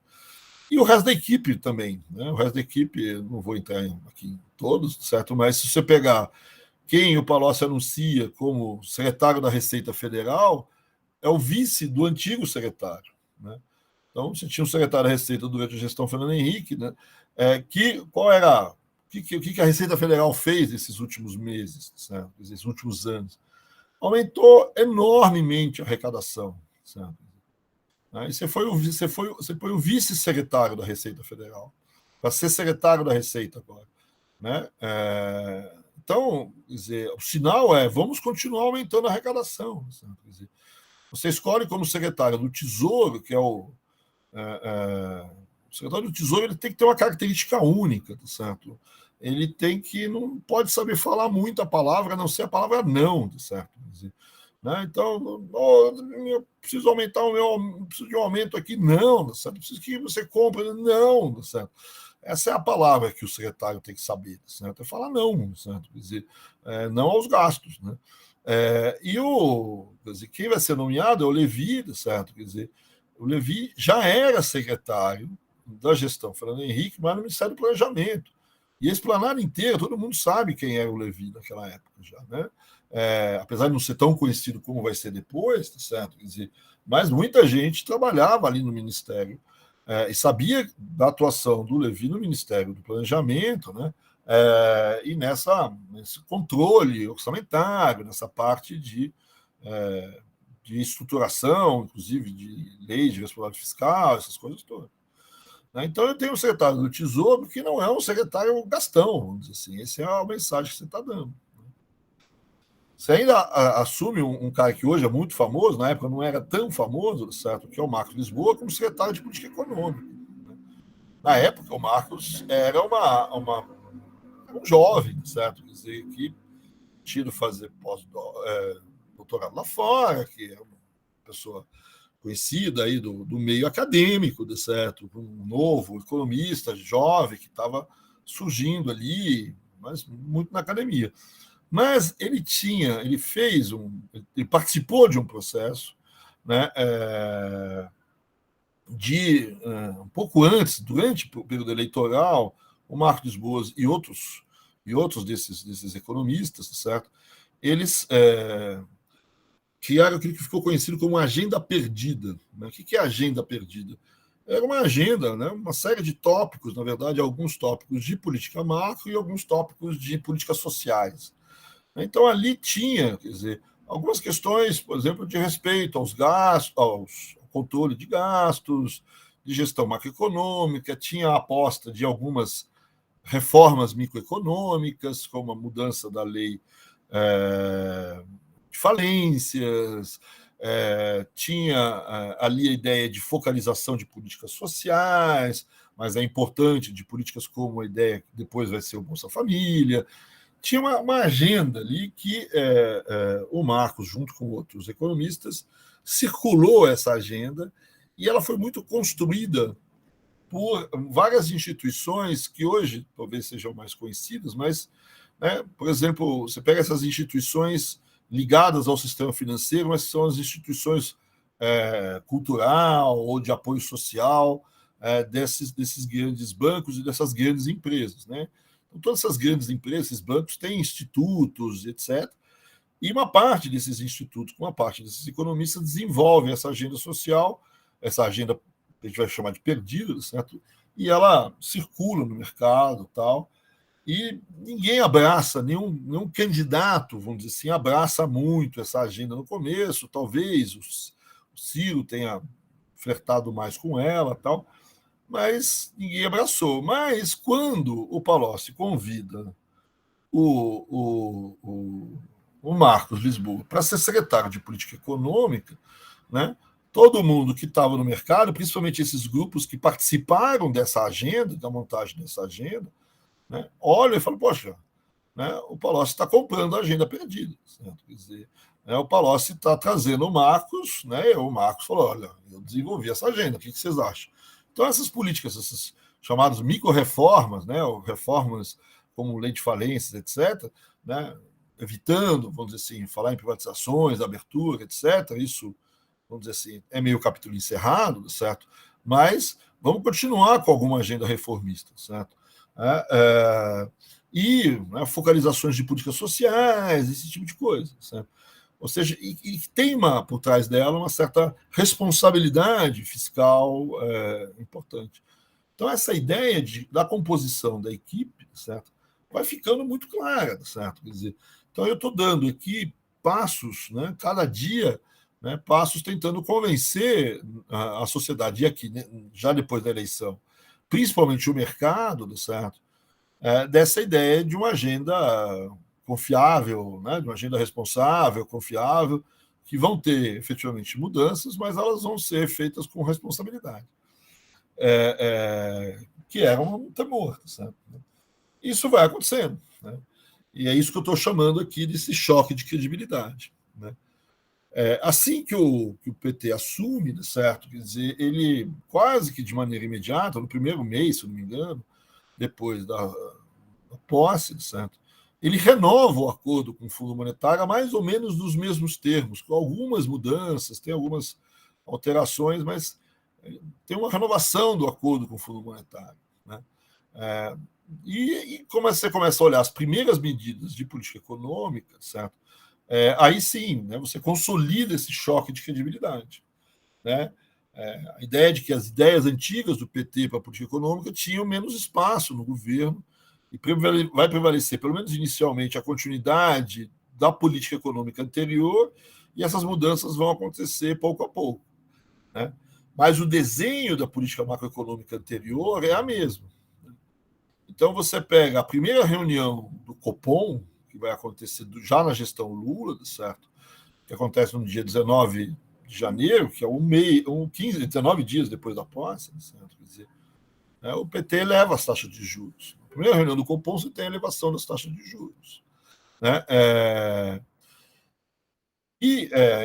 E o resto da equipe também, né? O resto da equipe, não vou entrar aqui em todos, certo? Mas se você pegar quem o Palocci anuncia como secretário da Receita Federal, é o vice do antigo secretário, né? Então, você tinha um secretário da Receita durante a gestão Fernando Henrique, né? Qual era o que a Receita Federal fez nesses últimos meses, certo? Esses últimos anos? Aumentou enormemente a arrecadação, certo? E você foi o vice-secretário da Receita Federal, para ser secretário da Receita agora, né? Então, quer dizer, o sinal vamos continuar aumentando a arrecadação, certo? Quer dizer, você escolhe como secretário do Tesouro, que é o secretário do Tesouro, ele tem que ter uma característica única, certo? Ele não pode saber falar muito a palavra, a não ser a palavra não, certo? Quer dizer, então, eu preciso aumentar preciso de um aumento aqui, não, certo? Preciso que você compre, não, certo? Essa é a palavra que o secretário tem que saber, certo? É falar não, certo? Quer dizer, não aos gastos, né? Quer dizer, quem vai ser nomeado é o Levi, certo? Quer dizer, o Levi já era secretário da gestão Fernando Henrique, mas no Ministério do Planejamento. E esse plenário inteiro, todo mundo sabe quem era o Levi naquela época já, né? Apesar de não ser tão conhecido como vai ser depois, tá certo? Quer dizer, mas muita gente trabalhava ali no Ministério e sabia da atuação do Levi no Ministério do Planejamento, né? E nesse controle orçamentário, nessa parte de estruturação, inclusive de lei de responsabilidade fiscal, essas coisas todas. Então, eu tenho um secretário do Tesouro que não é um secretário gastão, vamos dizer assim. Essa é a mensagem que você está dando. Você ainda assume um cara que hoje é muito famoso, na época não era tão famoso, certo? Que é o Marcos Lisboa, como secretário de Política Econômica. Na época, o Marcos era um jovem, certo? Quer dizer, que tinha ido fazer pós-doutorado lá fora, que é uma pessoa conhecida aí do meio acadêmico, certo? Um novo economista jovem que estava surgindo ali, mas muito na academia. Mas ele participou de um processo, né, um pouco antes, durante o período eleitoral, o Marcos Boas e outros desses economistas, certo? Eles criaram aquilo que ficou conhecido como agenda perdida. Né? O que é agenda perdida? Era uma agenda, né? Uma série de tópicos, na verdade, alguns tópicos de política macro e alguns tópicos de políticas sociais. Então, ali tinha, quer dizer, algumas questões, por exemplo, de respeito aos gastos, ao controle de gastos, de gestão macroeconômica, tinha a aposta de algumas reformas microeconômicas, como a mudança da lei de falências, tinha ali a ideia de focalização de políticas sociais, mas é importante de políticas como a ideia que depois vai ser o Bolsa Família. Tinha uma agenda ali que o Marcos, junto com outros economistas, circulou essa agenda e ela foi muito construída por várias instituições que hoje talvez sejam mais conhecidas, mas, né, por exemplo, você pega essas instituições ligadas ao sistema financeiro, mas são as instituições cultural ou de apoio social desses grandes bancos e dessas grandes empresas, né? Então, todas essas grandes empresas, esses bancos têm institutos, etc. E uma parte desses institutos, uma parte desses economistas desenvolvem essa agenda social, essa agenda que a gente vai chamar de perdida, certo? E ela circula no mercado, tal. E ninguém abraça, nenhum candidato, vamos dizer assim, abraça muito essa agenda no começo. Talvez o Ciro tenha flertado mais com ela, tal, mas ninguém abraçou. Mas quando o Palocci convida o, o, o Marcos Lisboa para ser secretário de Política Econômica, né, todo mundo que estava no mercado, principalmente esses grupos que participaram dessa agenda, da montagem dessa agenda, né, olha e fala, poxa, né, o Palocci está comprando a agenda perdida. Certo? Quer dizer, né, o Palocci está trazendo o Marcos, né, e o Marcos falou, olha, eu desenvolvi essa agenda, o que vocês acham? Então, essas políticas, essas chamadas micro-reformas, né, ou reformas como lei de falências, etc., né, evitando, vamos dizer assim, falar em privatizações, abertura, etc., isso, vamos dizer assim, é meio capítulo encerrado, certo? Mas vamos continuar com alguma agenda reformista, certo? E né, focalizações de políticas sociais, esse tipo de coisa, certo? Ou seja, e tem por trás dela uma certa responsabilidade fiscal importante. Então, essa ideia da composição da equipe, certo, vai ficando muito clara, certo? Quer dizer, então, eu estou dando aqui passos, né, cada dia, né, passos tentando convencer a sociedade, e aqui, né, já depois da eleição, principalmente o mercado, certo, dessa ideia de uma agenda confiável, né, de uma agenda responsável, confiável, que vão ter efetivamente mudanças, mas elas vão ser feitas com responsabilidade. Que era um temor. Certo? Isso vai acontecendo. Né? E é isso que eu estou chamando aqui desse choque de credibilidade. Né? Assim que o PT assume, certo? Quer dizer, ele quase que de maneira imediata, no primeiro mês, se eu não me engano, depois da posse, certo? Ele renova o acordo com o Fundo Monetário mais ou menos nos mesmos termos, com algumas mudanças, tem algumas alterações, mas tem uma renovação do acordo com o Fundo Monetário. Né? E como você começa a olhar as primeiras medidas de política econômica, certo? Aí sim, né, você consolida esse choque de credibilidade. Né? A ideia de que as ideias antigas do PT para a política econômica tinham menos espaço no governo e vai prevalecer, pelo menos inicialmente, a continuidade da política econômica anterior e essas mudanças vão acontecer pouco a pouco. Né? Mas o desenho da política macroeconômica anterior é a mesma. Então, você pega a primeira reunião do Copom, que vai acontecer já na gestão Lula, certo? Que acontece no dia 19 de janeiro, que é 19 dias depois da posse, certo? Quer dizer, né, o PT eleva as taxas de juros. Na primeira reunião do Copom você tem a elevação das taxas de juros. Né?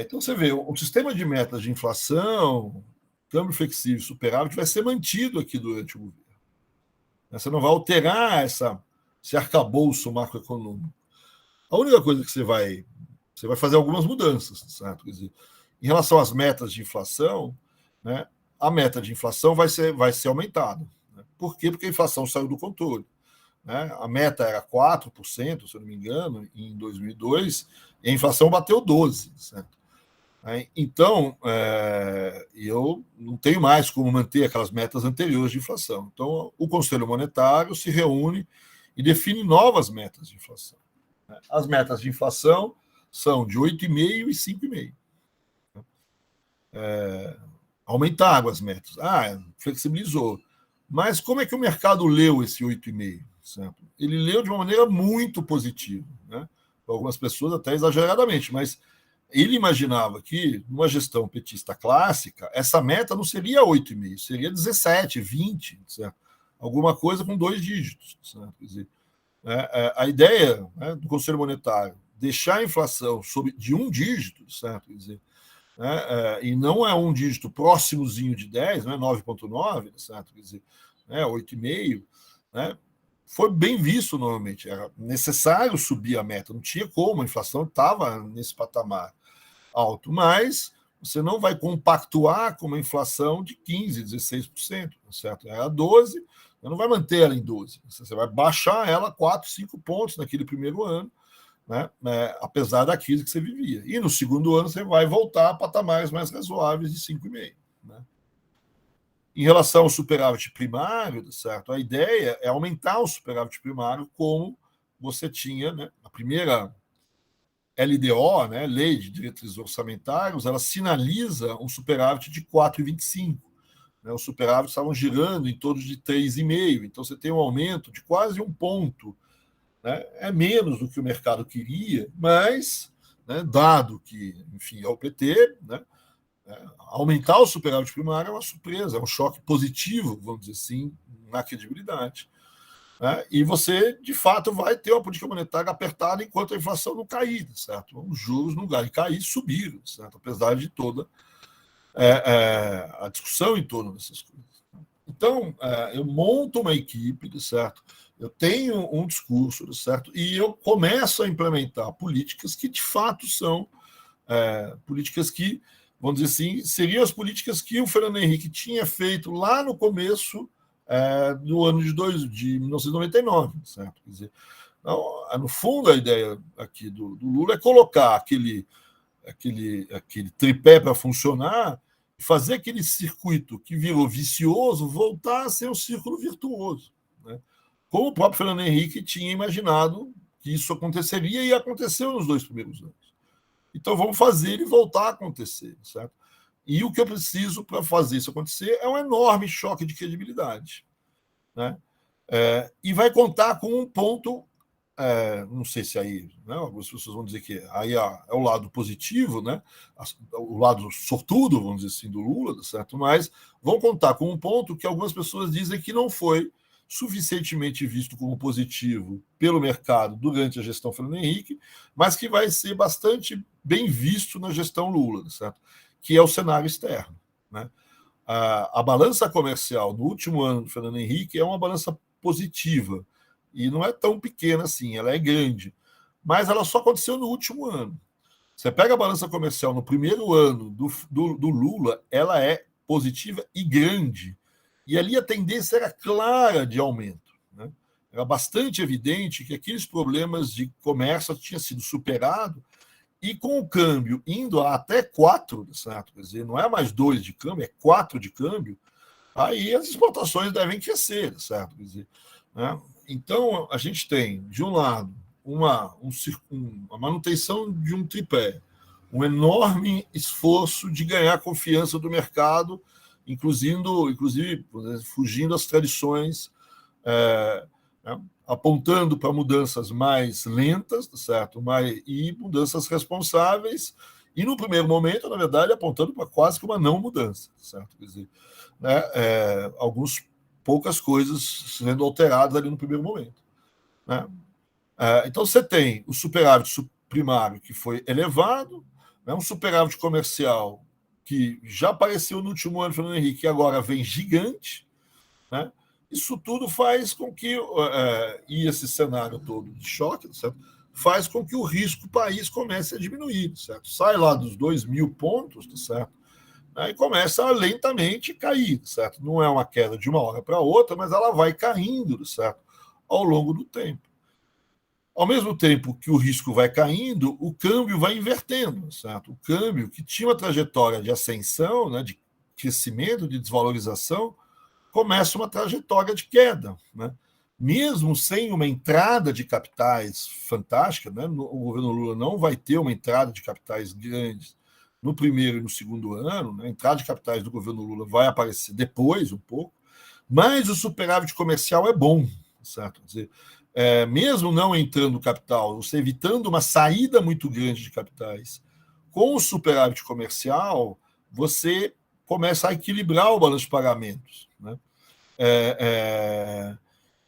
Então você vê, o sistema de metas de inflação, câmbio flexível e superávit vai ser mantido aqui durante o governo. Você não vai alterar esse arcabouço macroeconômico. A única coisa que você vai fazer algumas mudanças, certo? Quer dizer, em relação às metas de inflação, né, a meta de inflação vai ser aumentada. Né? Por quê? Porque a inflação saiu do controle. Né? A meta era 4%, se eu não me engano, em 2002, e a inflação bateu 12%. Certo? Então, eu não tenho mais como manter aquelas metas anteriores de inflação. Então, o Conselho Monetário se reúne e define novas metas de inflação. As metas de inflação são de 8,5% e 5,5%. Aumentaram as metas. Flexibilizou. Mas como é que o mercado leu esse 8,5%? Certo? Ele leu de uma maneira muito positiva. Né? Algumas pessoas até exageradamente, mas ele imaginava que, numa gestão petista clássica, essa meta não seria 8,5%, seria 17%, 20%, certo? Alguma coisa com 2 dígitos. Certo? Quer dizer, a ideia, né, do Conselho Monetário deixar a inflação de 1 dígito, certo? Quer dizer, e não é 1 dígito próximozinho de 10, né, 9,9, certo? Quer dizer, 8,5, né, foi bem visto normalmente. Era necessário subir a meta, não tinha como, a inflação estava nesse patamar alto, mas você não vai compactuar com uma inflação de 15%, 16%, certo? Era 12%, você não vai manter ela em 12%, você vai baixar ela 4, 5 pontos naquele primeiro ano, né? Apesar da crise que você vivia. E no segundo ano você vai voltar a patamares mais razoáveis de 5,5%. Né? Em relação ao superávit primário, certo? A ideia é aumentar o superávit primário como você tinha, né? A primeira LDO, né, Lei de Diretrizes Orçamentárias, ela sinaliza um superávit de 4,25. Né? Os superávites estavam girando em torno de 3,5. Então você tem um aumento de quase 1 ponto. Né? É menos do que o mercado queria, mas, né, dado que, enfim, é o PT, né, aumentar o superávit primário é uma surpresa, é um choque positivo, vamos dizer assim, na credibilidade. Né? E você, de fato, vai ter uma política monetária apertada enquanto a inflação não cair, certo? Os juros não vai cair, subiram, certo? Apesar de toda a discussão em torno dessas coisas. Então, eu monto uma equipe, certo? Eu tenho um discurso, certo? E eu começo a implementar políticas que, de fato, são políticas que, vamos dizer assim, seriam as políticas que o Fernando Henrique tinha feito lá no começo do ano de 1999, certo? Quer dizer, não, no fundo, a ideia aqui do Lula é colocar aquele tripé para funcionar, fazer aquele circuito que virou vicioso voltar a ser um círculo virtuoso. Né? Como o próprio Fernando Henrique tinha imaginado que isso aconteceria e aconteceu nos 2 primeiros anos. Então vamos fazer ele voltar a acontecer, certo? E o que eu preciso para fazer isso acontecer é um enorme choque de credibilidade. Né? E vai contar com um ponto, não sei se aí, né, algumas pessoas vão dizer que aí é o lado positivo, né, o lado sortudo, vamos dizer assim, do Lula, certo? Mas vão contar com um ponto que algumas pessoas dizem que não foi suficientemente visto como positivo pelo mercado durante a gestão Fernando Henrique, mas que vai ser bastante bem visto na gestão Lula, certo? Que é o cenário externo. Né? A balança comercial no último ano do Fernando Henrique é uma balança positiva, e não é tão pequena assim, ela é grande, mas ela só aconteceu no último ano. Você pega a balança comercial no primeiro ano do Lula, ela é positiva e grande, e ali a tendência era clara de aumento. Né? Era bastante evidente que aqueles problemas de comércio tinham sido superados, e com o câmbio indo a até 4, certo? Quer dizer, não é mais 2 de câmbio, é 4 de câmbio, aí as exportações devem crescer, certo? Quer dizer, né? Então, a gente tem, de um lado, uma manutenção de um tripé, um enorme esforço de ganhar confiança do mercado, inclusive fugindo às tradições, né, apontando para mudanças mais lentas, certo? E mudanças responsáveis, e no primeiro momento, na verdade, apontando para quase que uma não mudança, certo? Quer dizer, né, alguns poucas coisas sendo alteradas ali no primeiro momento, né? Então, você tem o superávit primário, que foi elevado, né? Um superávit comercial que já apareceu no último ano, Fernando Henrique, e agora vem gigante, né? Isso tudo faz com que, e esse cenário todo de choque, certo? Faz com que o risco do país comece a diminuir, certo? Sai lá dos 2.000 pontos, certo? E começa a lentamente cair, certo? Não é uma queda de uma hora para outra, mas ela vai caindo, certo? Ao longo do tempo. Ao mesmo tempo que o risco vai caindo, o câmbio vai invertendo, certo? O câmbio, que tinha uma trajetória de ascensão, né, de crescimento, de desvalorização, começa uma trajetória de queda, né? Mesmo sem uma entrada de capitais fantástica, né? O governo Lula não vai ter uma entrada de capitais grandes no primeiro e no segundo ano, né? A entrada de capitais do governo Lula vai aparecer depois um pouco, mas o superávit comercial é bom, certo? Quer dizer, mesmo não entrando capital, você evitando uma saída muito grande de capitais, com o superávit comercial, você começa a equilibrar o balanço de pagamentos, né?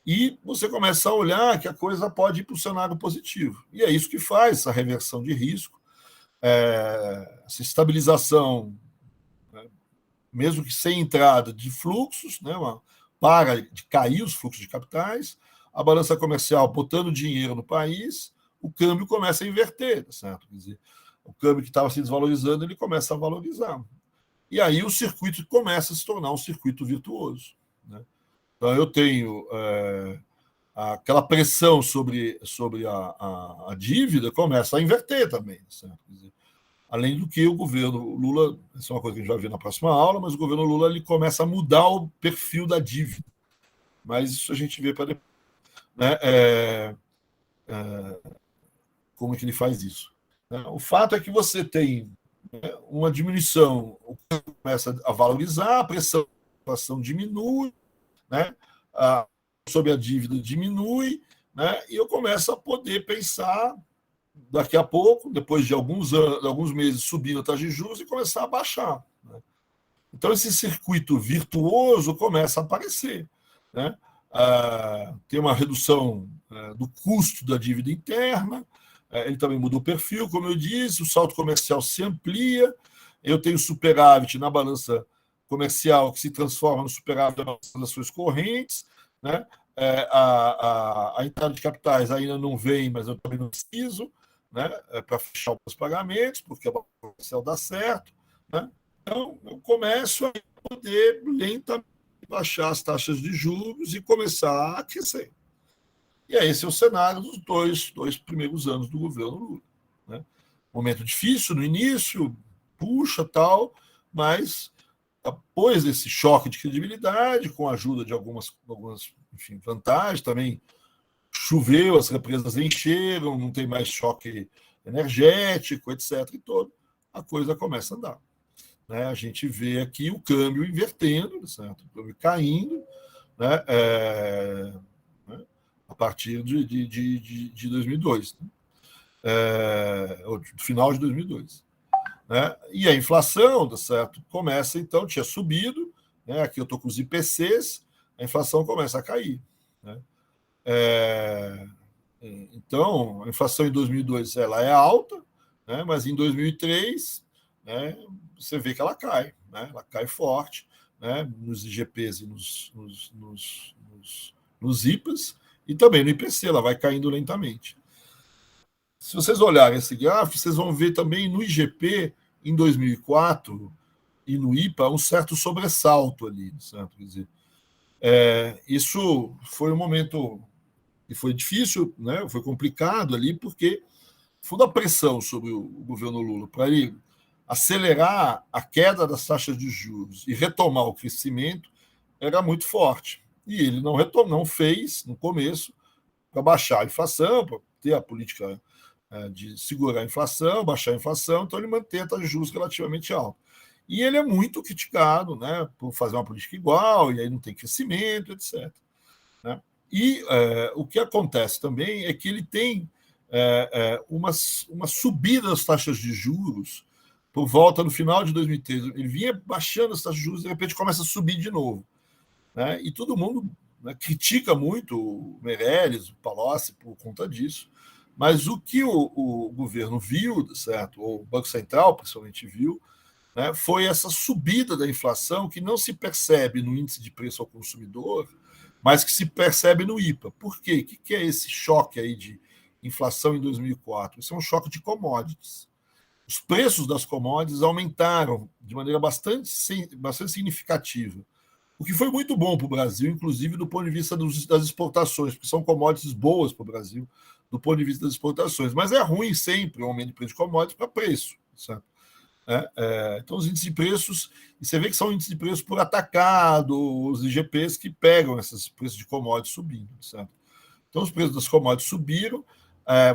E você começa a olhar que a coisa pode ir para o cenário positivo. E é isso que faz essa reversão de risco, essa estabilização, né? Mesmo que sem entrada de fluxos, né? Para de cair os fluxos de capitais, a balança comercial botando dinheiro no país, o câmbio começa a inverter, certo? Quer dizer, o câmbio que estava se desvalorizando, ele começa a valorizar. E aí o circuito começa a se tornar um circuito virtuoso, né? Então, eu tenho aquela pressão sobre a dívida começa a inverter também, certo? Quer dizer, além do que o governo Lula, isso é uma coisa que a gente vai ver na próxima aula, mas o governo Lula ele começa a mudar o perfil da dívida. Mas isso a gente vê para depois, né? Como é que ele faz isso, né? O fato é que você tem, né, uma diminuição, o câmbio começa a valorizar, a pressão da inflação diminui, né? Sobre a dívida diminui, né? E eu começo a poder pensar daqui a pouco, depois de alguns meses, subindo a taxa de juros e começar a baixar, né? Então, esse circuito virtuoso começa a aparecer, né? Tem uma redução do custo da dívida interna, ele também muda o perfil, como eu disse, o saldo comercial se amplia, eu tenho superávit na balança comercial que se transforma no superávit das transações correntes, né? A entrada de capitais ainda não vem, mas eu também não preciso, né? Para fechar os pagamentos, porque a balança comercial dá certo, né? Então, eu começo a poder lentamente baixar as taxas de juros e começar a aquecer. E esse é o cenário dos dois primeiros anos do governo Lula, né? Momento difícil no início, puxa, tal, mas depois desse choque de credibilidade, com a ajuda de algumas enfim, vantagens, também choveu, as represas encheram, não tem mais choque energético, etc. E todo, a coisa começa a andar, né? A gente vê aqui o câmbio invertendo, certo? O câmbio caindo, né? A partir de 2002, né? Do final de 2002. Né? E a inflação, certo? Começa, então, tinha subido, né? Aqui eu estou com os IPCs, a inflação começa a cair, né? Então, a inflação em 2002 ela é alta, né? Mas em 2003, né, você vê que ela cai, né? Ela cai forte, né? Nos IGPs e nos IPAs, e também no IPC, ela vai caindo lentamente. Se vocês olharem esse gráfico, vocês vão ver também no IGP, em 2004, e no IPA, um certo sobressalto ali, certo? Quer dizer, isso foi um momento que foi difícil, né? Foi complicado ali, porque foi da pressão sobre o governo Lula para ele acelerar a queda das taxas de juros e retomar o crescimento era muito forte. E ele não fez, no começo, para baixar a inflação, para ter a política de segurar a inflação, baixar a inflação, então ele mantém a taxa de juros relativamente alta. E ele é muito criticado, né, por fazer uma política igual, e aí não tem crescimento, etc. Né? E o que acontece também é que ele tem uma subida das taxas de juros por volta no final de 2013. Ele vinha baixando as taxas de juros e de repente começa a subir de novo. né? E todo mundo, né, critica muito o Meirelles, o Palocci, por conta disso. Mas o que o governo viu, certo? Ou o Banco Central, principalmente, viu, né, foi essa subida da inflação que não se percebe no índice de preço ao consumidor, mas que se percebe no IPA. Por quê? O que é esse choque aí de inflação em 2004? Isso é um choque de commodities. Os preços das commodities aumentaram de maneira bastante significativa, o que foi muito bom para o Brasil, inclusive do ponto de vista das exportações, porque são commodities boas para o Brasil, do ponto de vista das exportações. Mas é ruim sempre o aumento de preço de commodities para preço, certo? Então, os índices de preços, e você vê que são índices de preços por atacado, os IGPs que pegam esses preços de commodities subindo, certo? Então, os preços das commodities subiram,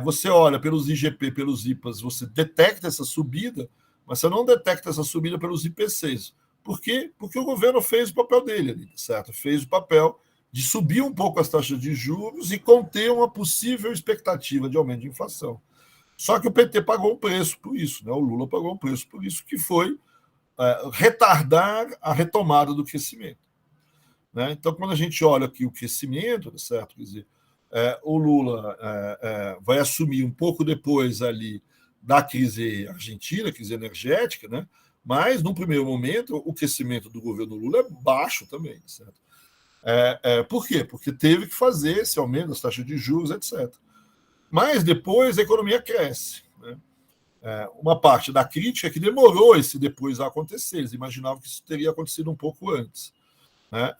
você olha pelos IGP, pelos IPAs, você detecta essa subida, mas você não detecta essa subida pelos IPCs. Por quê? Porque o governo fez o papel dele, certo? Fez o papel de subir um pouco as taxas de juros e conter uma possível expectativa de aumento de inflação. Só que o PT pagou um preço por isso, né? O Lula pagou um preço por isso, que foi retardar a retomada do crescimento. Né? Então, quando a gente olha aqui o crescimento, certo? Quer dizer, o Lula vai assumir um pouco depois ali da crise argentina, crise energética, né? Mas, num primeiro momento, o crescimento do governo Lula é baixo também, certo? Por quê? Porque teve que fazer esse aumento das taxas de juros, etc. Mas depois a economia cresce. Né? Uma parte da crítica é que demorou esse depois a acontecer. Eles imaginavam que isso teria acontecido um pouco antes. Né?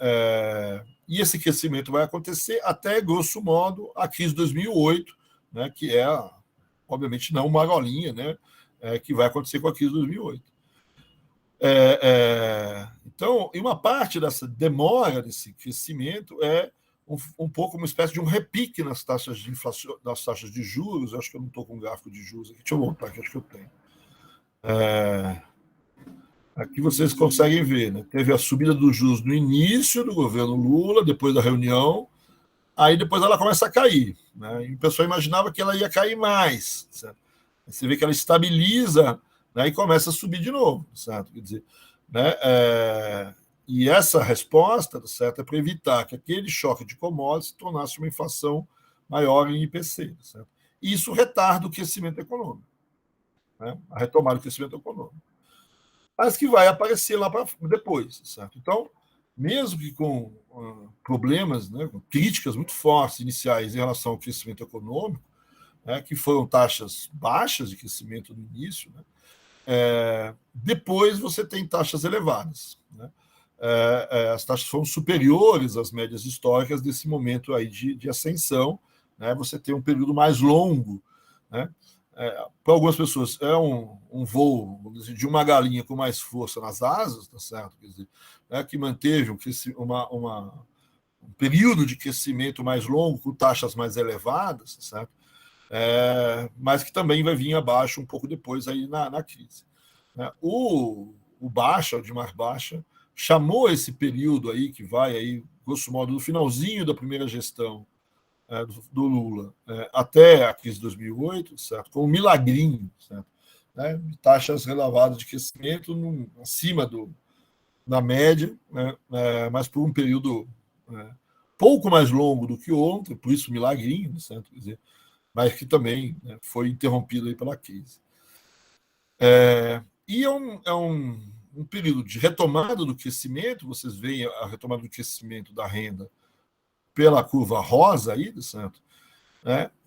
E esse crescimento vai acontecer até, grosso modo, a crise de 2008, né? Que é, obviamente, não uma marolinha, né? Que vai acontecer com a crise de 2008. Então, e uma parte dessa demora desse crescimento é um pouco uma espécie de um repique nas taxas de inflação, das taxas de juros. Eu acho que eu não estou com um gráfico de juros aqui. Deixa eu voltar aqui, acho que eu tenho. Aqui vocês conseguem ver, né? Teve a subida dos juros no início do governo Lula, depois da reunião, aí depois ela começa a cair. Né? E o pessoal imaginava que ela ia cair mais. Certo? Você vê que ela estabiliza, né, e começa a subir de novo. Certo? Quer dizer, né, e essa resposta, certo, é para evitar que aquele choque de commodities se tornasse uma inflação maior em IPC. Certo? E isso retarda o crescimento econômico, né, a retomada do crescimento econômico. Mas que vai aparecer lá para depois. Certo? Então, mesmo que com problemas, né, com críticas muito fortes iniciais em relação ao crescimento econômico, né, que foram taxas baixas de crescimento no início, né, depois você tem taxas elevadas. Né? As taxas foram superiores às médias históricas desse momento aí de ascensão. Né? Você tem um período mais longo. Né? Para algumas pessoas é um voo, vamos dizer, de uma galinha com mais força nas asas, tá certo? Quer dizer, que manteve um período de crescimento mais longo, com taxas mais elevadas, tá certo? Mas que também vai vir abaixo um pouco depois aí na crise. O Baixa, o Dilma Baixa, chamou esse período aí, que vai aí, grosso modo, do finalzinho da primeira gestão do Lula até a crise de 2008, certo? Como um milagrinho, certo? Né? Taxas relevadas de crescimento acima da média, né? Mas por um período pouco mais longo do que ontem, por isso milagrinho, certo? Quer dizer, mas que também, né, foi interrompido aí pela crise. E é um período de retomada do crescimento. Vocês veem a retomada do crescimento da renda pela curva rosa aí, certo?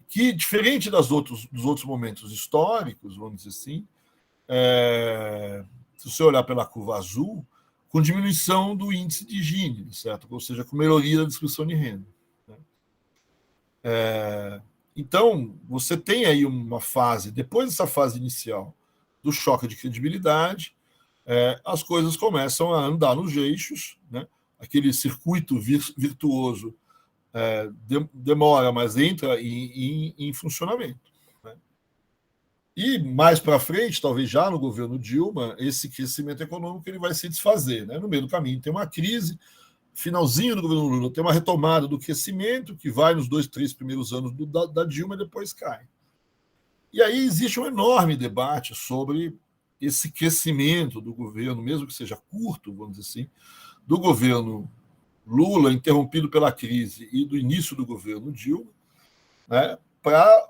Que, diferente dos outros momentos históricos, vamos dizer assim, se você olhar pela curva azul, com diminuição do índice de Gini, certo? Ou seja, com melhoria da distribuição de renda. Né? Então, você tem aí uma fase, depois dessa fase inicial do choque de credibilidade, as coisas começam a andar nos eixos, né? Aquele circuito virtuoso demora, mas entra em funcionamento. Né? E mais para frente, talvez já no governo Dilma, esse crescimento econômico ele vai se desfazer. Né? No meio do caminho tem uma crise, finalzinho do governo Lula tem uma retomada do crescimento que vai nos 2, 3 primeiros anos da Dilma e depois cai. E aí existe um enorme debate sobre esse crescimento do governo, mesmo que seja curto, vamos dizer assim, do governo Lula interrompido pela crise e do início do governo Dilma, né, para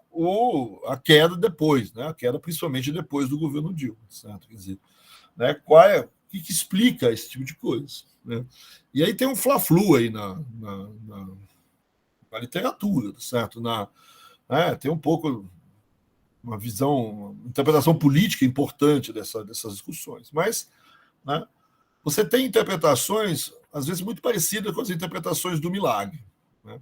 a queda depois, né, a queda principalmente depois do governo Dilma, certo? Quer dizer, né, o que explica esse tipo de coisa, né? E aí tem um fla-flu aí na literatura, certo? Tem um pouco uma visão, uma interpretação política importante dessas discussões, mas, né, você tem interpretações, às vezes, muito parecidas com as interpretações do milagre, né?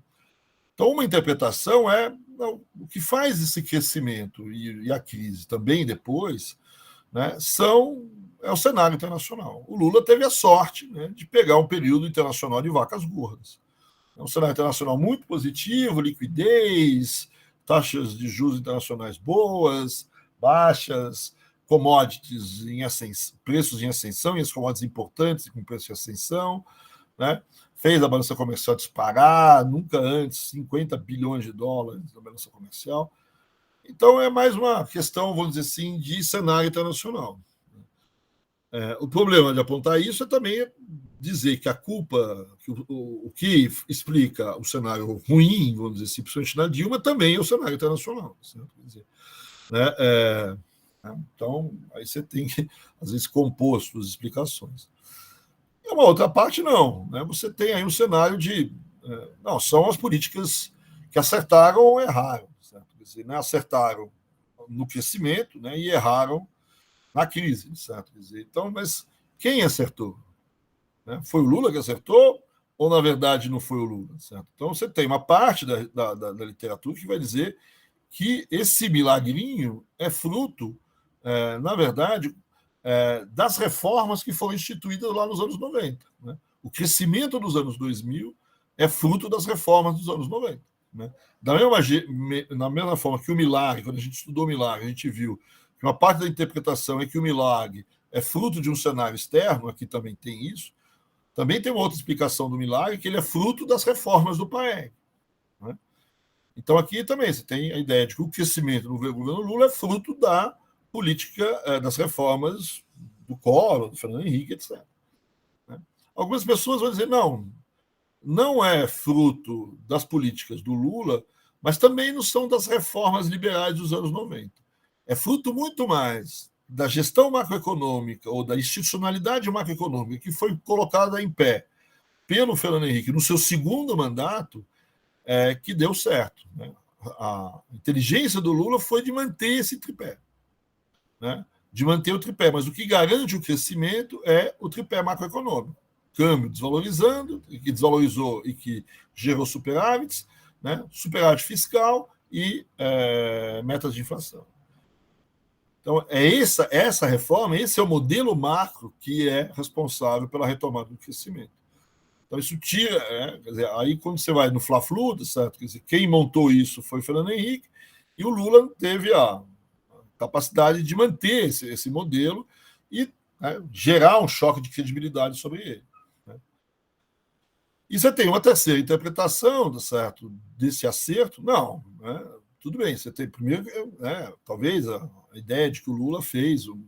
Então, uma interpretação é o que faz esse crescimento e a crise também depois, né, é o cenário internacional. O Lula teve a sorte, né, de pegar um período internacional de vacas gordas. É um cenário internacional muito positivo, liquidez, taxas de juros internacionais boas, baixas, commodities em ascensão, preços em ascensão, e as commodities importantes com preço em ascensão, né? Fez a balança comercial disparar, nunca antes, 50 bilhões de dólares na balança comercial. Então, é mais uma questão, vamos dizer assim, de cenário internacional. O problema de apontar isso é também dizer que a culpa, que o que explica o cenário ruim, vamos dizer assim, principalmente na Dilma, também é o cenário internacional. Certo? Quer dizer, né? Então, aí você tem que, às vezes, compor suas explicações. E uma outra parte, não. Né? Você tem aí um cenário de. Não, são as políticas que acertaram ou erraram. Certo? Quer dizer, né? Acertaram no crescimento, né? E erraram na crise. Certo? Quer dizer, então, mas quem acertou? Né? Foi o Lula que acertou ou, na verdade, não foi o Lula? Certo? Então, você tem uma parte da literatura que vai dizer que esse milagrinho é fruto, na verdade, das reformas que foram instituídas lá nos anos 90. Né? O crescimento dos anos 2000 é fruto das reformas dos anos 90. Né? Na mesma forma que o milagre, quando a gente estudou o milagre, a gente viu que uma parte da interpretação é que o milagre é fruto de um cenário externo, aqui também tem isso. Também tem uma outra explicação do milagre, que ele é fruto das reformas do PAEG. Né? Então, aqui também você tem a ideia de que o crescimento no governo Lula é fruto da política, das reformas do Collor, do Fernando Henrique, etc. Né? Algumas pessoas vão dizer, não é fruto das políticas do Lula, mas também não são das reformas liberais dos anos 90. É fruto muito mais da gestão macroeconômica ou da institucionalidade macroeconômica que foi colocada em pé pelo Fernando Henrique no seu segundo mandato, que deu certo. Né? A inteligência do Lula foi de manter esse tripé. Né? De manter o tripé. Mas o que garante o crescimento é o tripé macroeconômico. Câmbio desvalorizando, que desvalorizou e que gerou superávites, né? Superávit fiscal e metas de inflação. Então, essa reforma, esse é o modelo macro que é responsável pela retomada do crescimento. Então, isso tira. Quer dizer, aí, quando você vai no Fla-Flu, certo? Quer dizer, quem montou isso foi o Fernando Henrique, e o Lula teve a capacidade de manter esse modelo e, né, gerar um choque de credibilidade sobre ele. Né? E você tem uma terceira interpretação, certo, desse acerto? Não. Né? Tudo bem, você tem primeiro, talvez a ideia de que o Lula fez um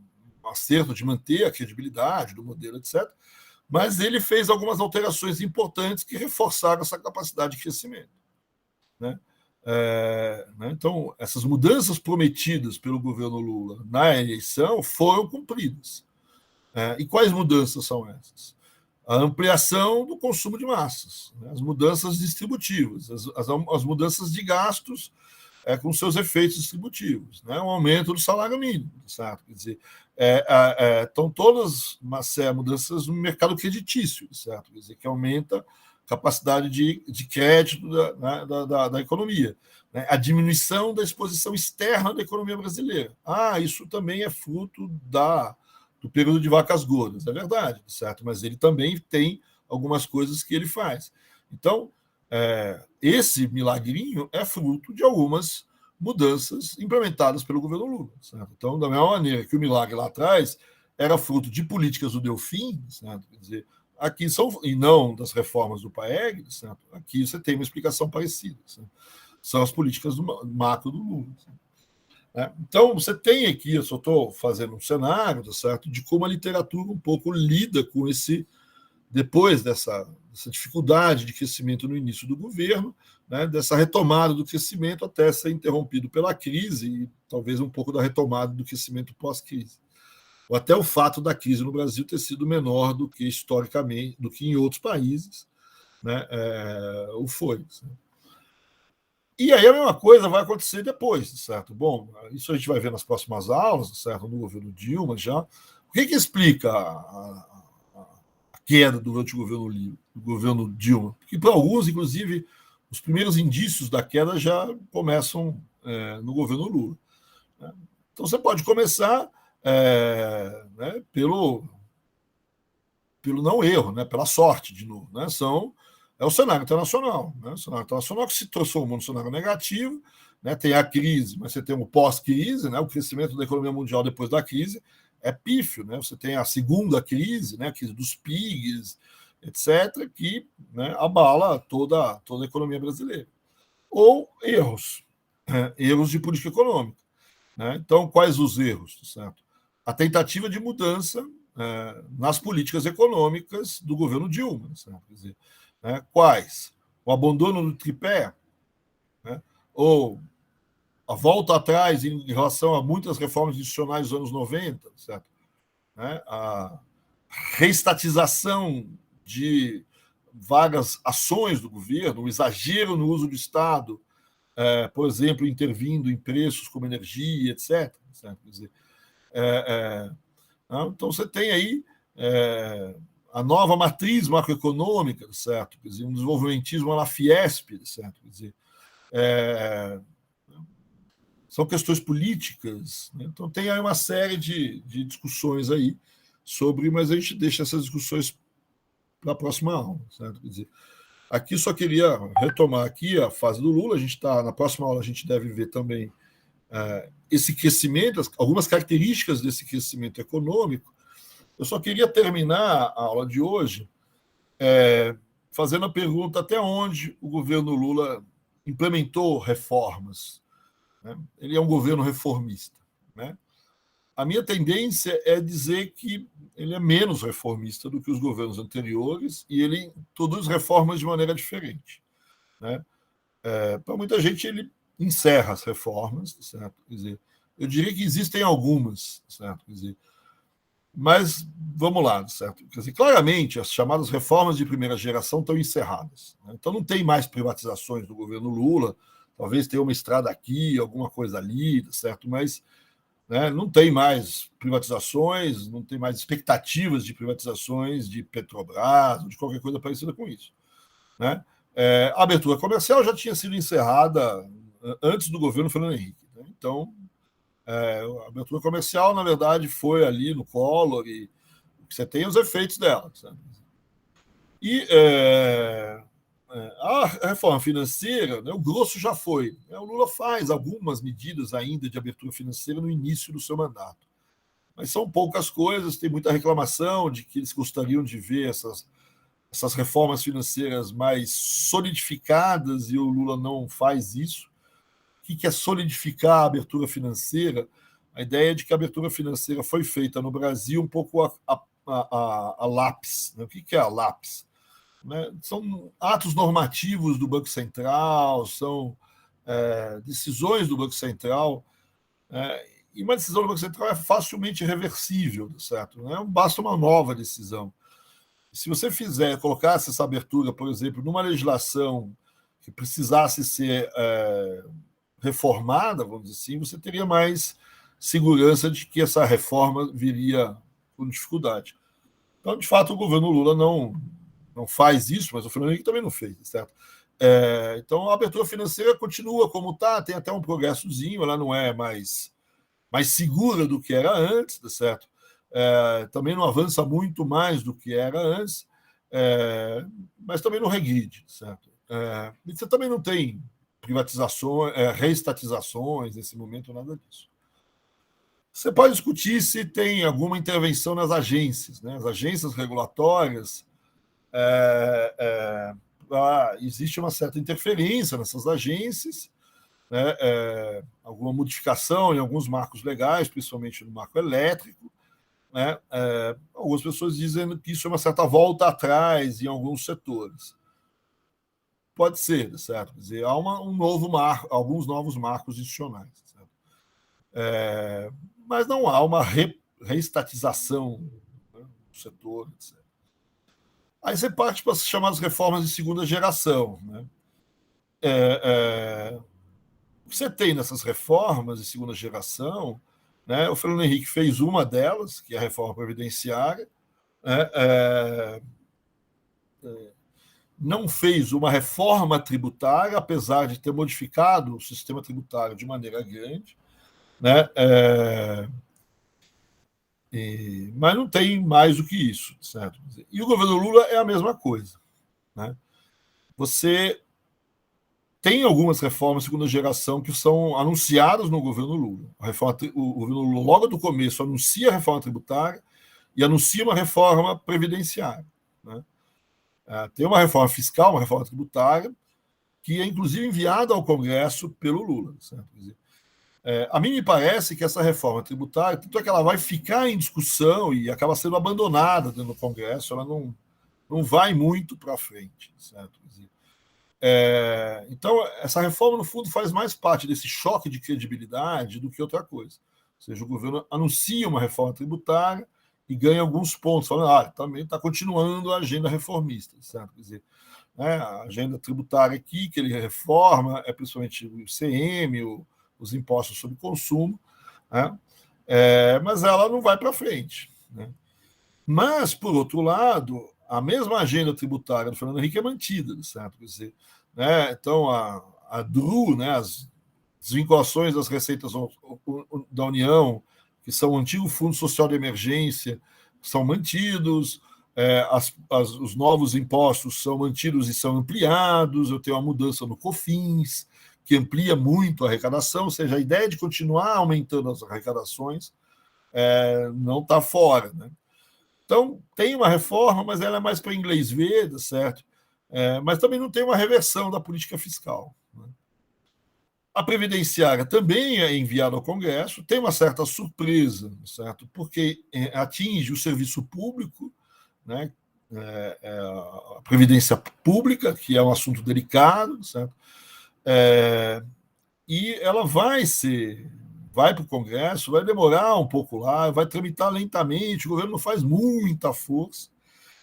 acerto de manter a credibilidade do modelo, etc., mas ele fez algumas alterações importantes que reforçaram essa capacidade de crescimento. Né? Então, essas mudanças prometidas pelo governo Lula na eleição foram cumpridas. E quais mudanças são essas? A ampliação do consumo de massas, né? As mudanças distributivas, as mudanças de gastos com seus efeitos distributivos, né? O aumento do salário mínimo, certo? Quer dizer, estão todas mudanças no mercado creditício, certo? Quer dizer, que aumenta a capacidade de crédito da economia, né? A diminuição da exposição externa da economia brasileira. Isso também é fruto do período de vacas gordas, é verdade, certo? Mas ele também tem algumas coisas que ele faz. Então, esse milagrinho é fruto de algumas mudanças implementadas pelo governo Lula. Certo? Então, da mesma maneira que o milagre lá atrás era fruto de políticas do Delfim, certo? Quer dizer, aqui e não das reformas do PAEG, certo? Aqui você tem uma explicação parecida. Certo? São as políticas do macro do Lula. Então, você tem aqui, eu só estou fazendo um cenário, certo, de como a literatura um pouco lida com esse depois dessa dificuldade de crescimento no início do governo, né, dessa retomada do crescimento até ser interrompido pela crise e talvez um pouco da retomada do crescimento pós-crise. Ou até o fato da crise no Brasil ter sido menor do que historicamente, do que em outros países, né, o foi. E aí a mesma coisa vai acontecer depois, certo? Bom, isso a gente vai ver nas próximas aulas, certo? No governo Dilma já. O que explica a queda durante o governo Dilma? Porque para alguns, inclusive, os primeiros indícios da queda já começam no governo Lula. Né? Então você pode começar né, pelo não erro, né, pela sorte, de novo. Né? É o cenário internacional. Né? O cenário internacional que se transformou num cenário negativo, né? Tem a crise, mas você tem o pós-crise, né? O crescimento da economia mundial depois da crise é pífio. Né? Você tem a segunda crise, né? A crise dos PIGs, etc., que, né, abala toda a economia brasileira. Ou erros, erros de política econômica. Né? Então, quais os erros? Certo? A tentativa de mudança nas políticas econômicas do governo Dilma. Certo? Quer dizer, né? Quais? O abandono do tripé, né? Ou a volta atrás em relação a muitas reformas institucionais dos anos 90, certo? Né? A reestatização de várias ações do governo, o exagero no uso do Estado, por exemplo, intervindo em preços como energia, etc. Certo? Quer dizer, então você tem aí a nova matriz macroeconômica, certo? Quer dizer, um desenvolvimentismo à la Fiesp, certo? Quer dizer, são questões políticas, né? Então tem aí uma série de discussões aí sobre, mas a gente deixa essas discussões para a próxima aula, certo? Quer dizer, aqui só queria retomar aqui a fase do Lula. A gente está na próxima aula, a gente deve ver também esse crescimento, algumas características desse crescimento econômico. Eu só queria terminar a aula de hoje fazendo a pergunta até onde o governo Lula implementou reformas. Né? Ele é um governo reformista. Né? A minha tendência é dizer que ele é menos reformista do que os governos anteriores e ele introduz reformas de maneira diferente. Né? Para muita gente, ele encerra as reformas, certo? Quer dizer, eu diria que existem algumas, certo? Quer dizer, mas vamos lá, certo? Quer dizer, claramente, as chamadas reformas de primeira geração estão encerradas. Né? Então não tem mais privatizações do governo Lula, talvez tenha uma estrada aqui, alguma coisa ali, certo? Mas, né, não tem mais privatizações, não tem mais expectativas de privatizações de Petrobras, ou de qualquer coisa parecida com isso. Né? A abertura comercial já tinha sido encerrada antes do governo Fernando Henrique. Né? Então, a abertura comercial, na verdade, foi ali no Collor e você tem os efeitos dela. Sabe? E a reforma financeira, né, o grosso já foi. Né? O Lula faz algumas medidas ainda de abertura financeira no início do seu mandato. Mas são poucas coisas, tem muita reclamação de que eles gostariam de ver essas reformas financeiras mais solidificadas e o Lula não faz isso. O que é solidificar a abertura financeira? A ideia é de que a abertura financeira foi feita no Brasil um pouco a lápis. Né? O que é a lápis? Né? São atos normativos do Banco Central, são decisões do Banco Central, e uma decisão do Banco Central é facilmente reversível, certo? Não basta uma nova decisão. Se você colocasse essa abertura, por exemplo, numa legislação que precisasse ser reformada, vamos dizer assim, você teria mais segurança de que essa reforma viria com dificuldade. Então, de fato, o governo Lula não faz isso, mas o Fernando Henrique também não fez, certo? Então, a abertura financeira continua como está, tem até um progressozinho, ela não é mais segura do que era antes, certo? Também não avança muito mais do que era antes, mas também não regride, certo? E você também não tem privatizações, reestatizações nesse momento, nada disso. Você pode discutir se tem alguma intervenção nas agências, né? As agências regulatórias, existe uma certa interferência nessas agências, né? Alguma modificação em alguns marcos legais, principalmente no marco elétrico, né? algumas pessoas dizem que isso é uma certa volta atrás em alguns setores. Pode ser, certo? Quer dizer, há alguns novos marcos institucionais. Mas não há uma reestatização, né, do setor, etc. Aí você parte para as chamadas reformas de segunda geração. Né? O que você tem nessas reformas de segunda geração, né, o Fernando Henrique fez uma delas, que é a reforma previdenciária, né, não fez uma reforma tributária, apesar de ter modificado o sistema tributário de maneira grande, né, mas não tem mais do que isso, certo? E o governo Lula é a mesma coisa. Né? Você tem algumas reformas de segunda geração que são anunciadas no governo Lula. O governo Lula, logo do começo, anuncia a reforma tributária e anuncia uma reforma previdenciária. Né? Tem uma reforma fiscal, uma reforma tributária, que é inclusive enviada ao Congresso pelo Lula. Certo? A mim me parece que essa reforma tributária, tanto é que ela vai ficar em discussão e acaba sendo abandonada dentro do Congresso, ela não vai muito para frente. Certo? Então, essa reforma, no fundo, faz mais parte desse choque de credibilidade do que outra coisa. Ou seja, o governo anuncia uma reforma tributária e ganha alguns pontos, falando também está continuando a agenda reformista. Certo? Quer dizer, a agenda tributária aqui, que ele reforma, é principalmente o ICM, os impostos sobre consumo, né? Mas ela não vai para frente. Né? Mas, por outro lado, a mesma agenda tributária do Fernando Henrique é mantida, certo? Quer dizer, né? Então, a DRU, né, as desvinculações das receitas da União, que são o antigo Fundo Social de Emergência, são mantidos, os novos impostos são mantidos e são ampliados, eu tenho uma mudança no COFINS, que amplia muito a arrecadação, ou seja, a ideia de continuar aumentando as arrecadações não está fora. Né? Então, tem uma reforma, mas ela é mais para inglês ver, certo? Mas também não tem uma reversão da política fiscal. Né? A previdenciária também é enviada ao Congresso, tem uma certa surpresa, certo? Porque atinge o serviço público, né? A previdência pública, que é um assunto delicado, certo? E ela vai para o Congresso, vai demorar um pouco lá, vai tramitar lentamente, o governo não faz muita força,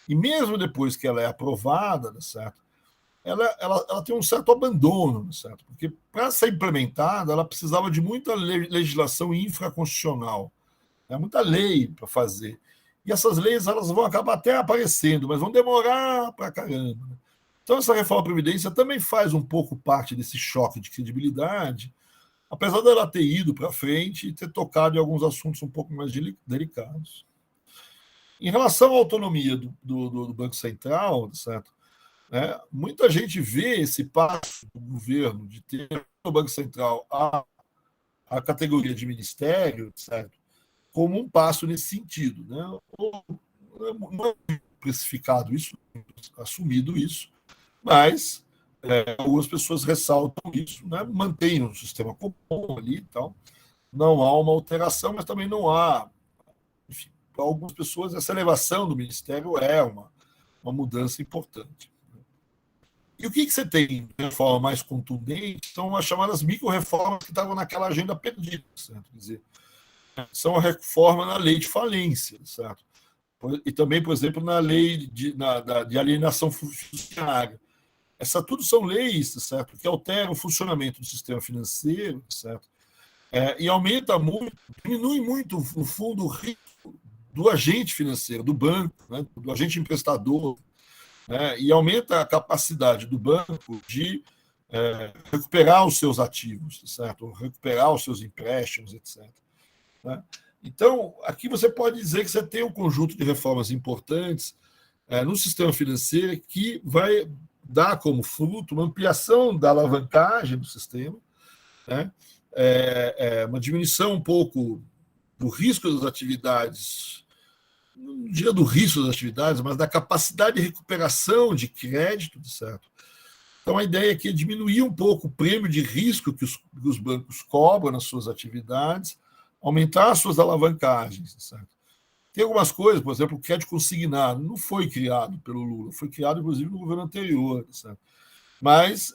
e mesmo depois que ela é aprovada, certo? Ela tem um certo abandono, certo? Porque para ser implementada, ela precisava de muita legislação infraconstitucional, muita lei para fazer. E essas leis elas vão acabar até aparecendo, mas vão demorar para caramba. Então, essa reforma da Previdência também faz um pouco parte desse choque de credibilidade, apesar dela ter ido para frente e ter tocado em alguns assuntos um pouco mais delicados. Em relação à autonomia do Banco Central, certo? Muita gente vê esse passo do governo de ter no Banco Central a categoria de ministério, certo? Como um passo nesse sentido. Né? Não é precificado isso, assumido isso, mas algumas pessoas ressaltam isso, né? Mantém um sistema comum ali e tal. Não há uma alteração, mas também não há. Enfim, para algumas pessoas, essa elevação do ministério é uma mudança importante. E o que você tem de reforma mais contundente são as chamadas micro-reformas que estavam naquela agenda perdida, certo? Quer dizer, são a reforma na lei de falência, certo? E também, por exemplo, na lei de alienação fiduciária. Tudo são leis, certo? Que alteram o funcionamento do sistema financeiro, certo? E aumenta muito, diminui muito, no fundo, o risco do agente financeiro, do banco, né? Do agente emprestador, né? E aumenta a capacidade do banco de recuperar os seus ativos, certo? Recuperar os seus empréstimos, etc. Né? Então, aqui você pode dizer que você tem um conjunto de reformas importantes no sistema financeiro que vai dar como fruto uma ampliação da alavancagem do sistema, né? Uma diminuição um pouco do risco das atividades, não diria do risco das atividades, mas da capacidade de recuperação de crédito, certo? Então, a ideia aqui é diminuir um pouco o prêmio de risco que os bancos cobram nas suas atividades, aumentar as suas alavancagens, certo? Tem algumas coisas, por exemplo, o crédito consignado não foi criado pelo Lula, foi criado, inclusive, no governo anterior, certo? Mas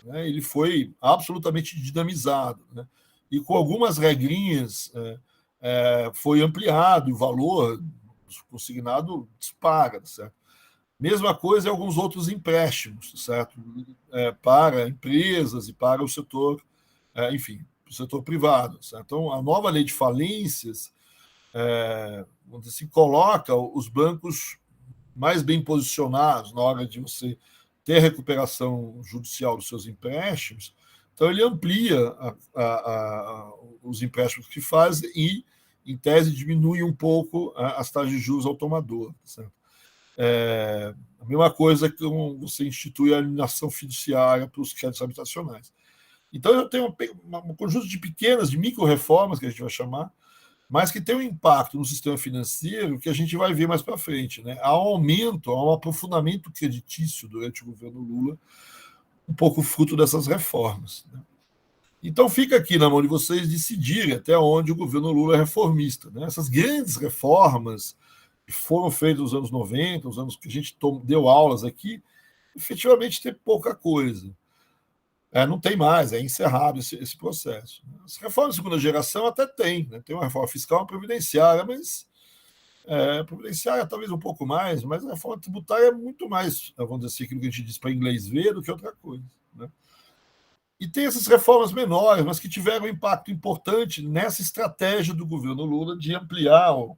né, ele foi absolutamente dinamizado, né? E com algumas regrinhas foi ampliado o valor consignado dispara, certo? Mesma coisa em alguns outros empréstimos, certo? Para empresas e para o setor, enfim, o setor privado. Certo? Então, a nova lei de falências vamos dizer assim, coloca os bancos mais bem posicionados na hora de você ter recuperação judicial dos seus empréstimos. Então, ele amplia os empréstimos que faz e, em tese, diminui um pouco as taxas de juros ao tomador. Certo? A mesma coisa que você institui a alienação fiduciária para os créditos habitacionais. Então, eu tenho um conjunto de pequenas, de micro-reformas, que a gente vai chamar, mas que tem um impacto no sistema financeiro que a gente vai ver mais para frente. Né? Há um aumento, há um aprofundamento credício durante o governo Lula, um pouco fruto dessas reformas. Né? Então, fica aqui na mão de vocês decidirem até onde o governo Lula é reformista. Né? Essas grandes reformas que foram feitas nos anos 90, os anos que a gente deu aulas aqui, efetivamente tem pouca coisa. Não tem mais, é encerrado esse processo. As reformas de segunda geração até tem, né? Tem uma reforma fiscal, uma previdenciária, mas previdenciária talvez um pouco mais, mas a reforma tributária é muito mais, vamos dizer assim, aquilo que a gente diz para inglês ver do que outra coisa. Né? E tem essas reformas menores, mas que tiveram um impacto importante nessa estratégia do governo Lula de ampliar o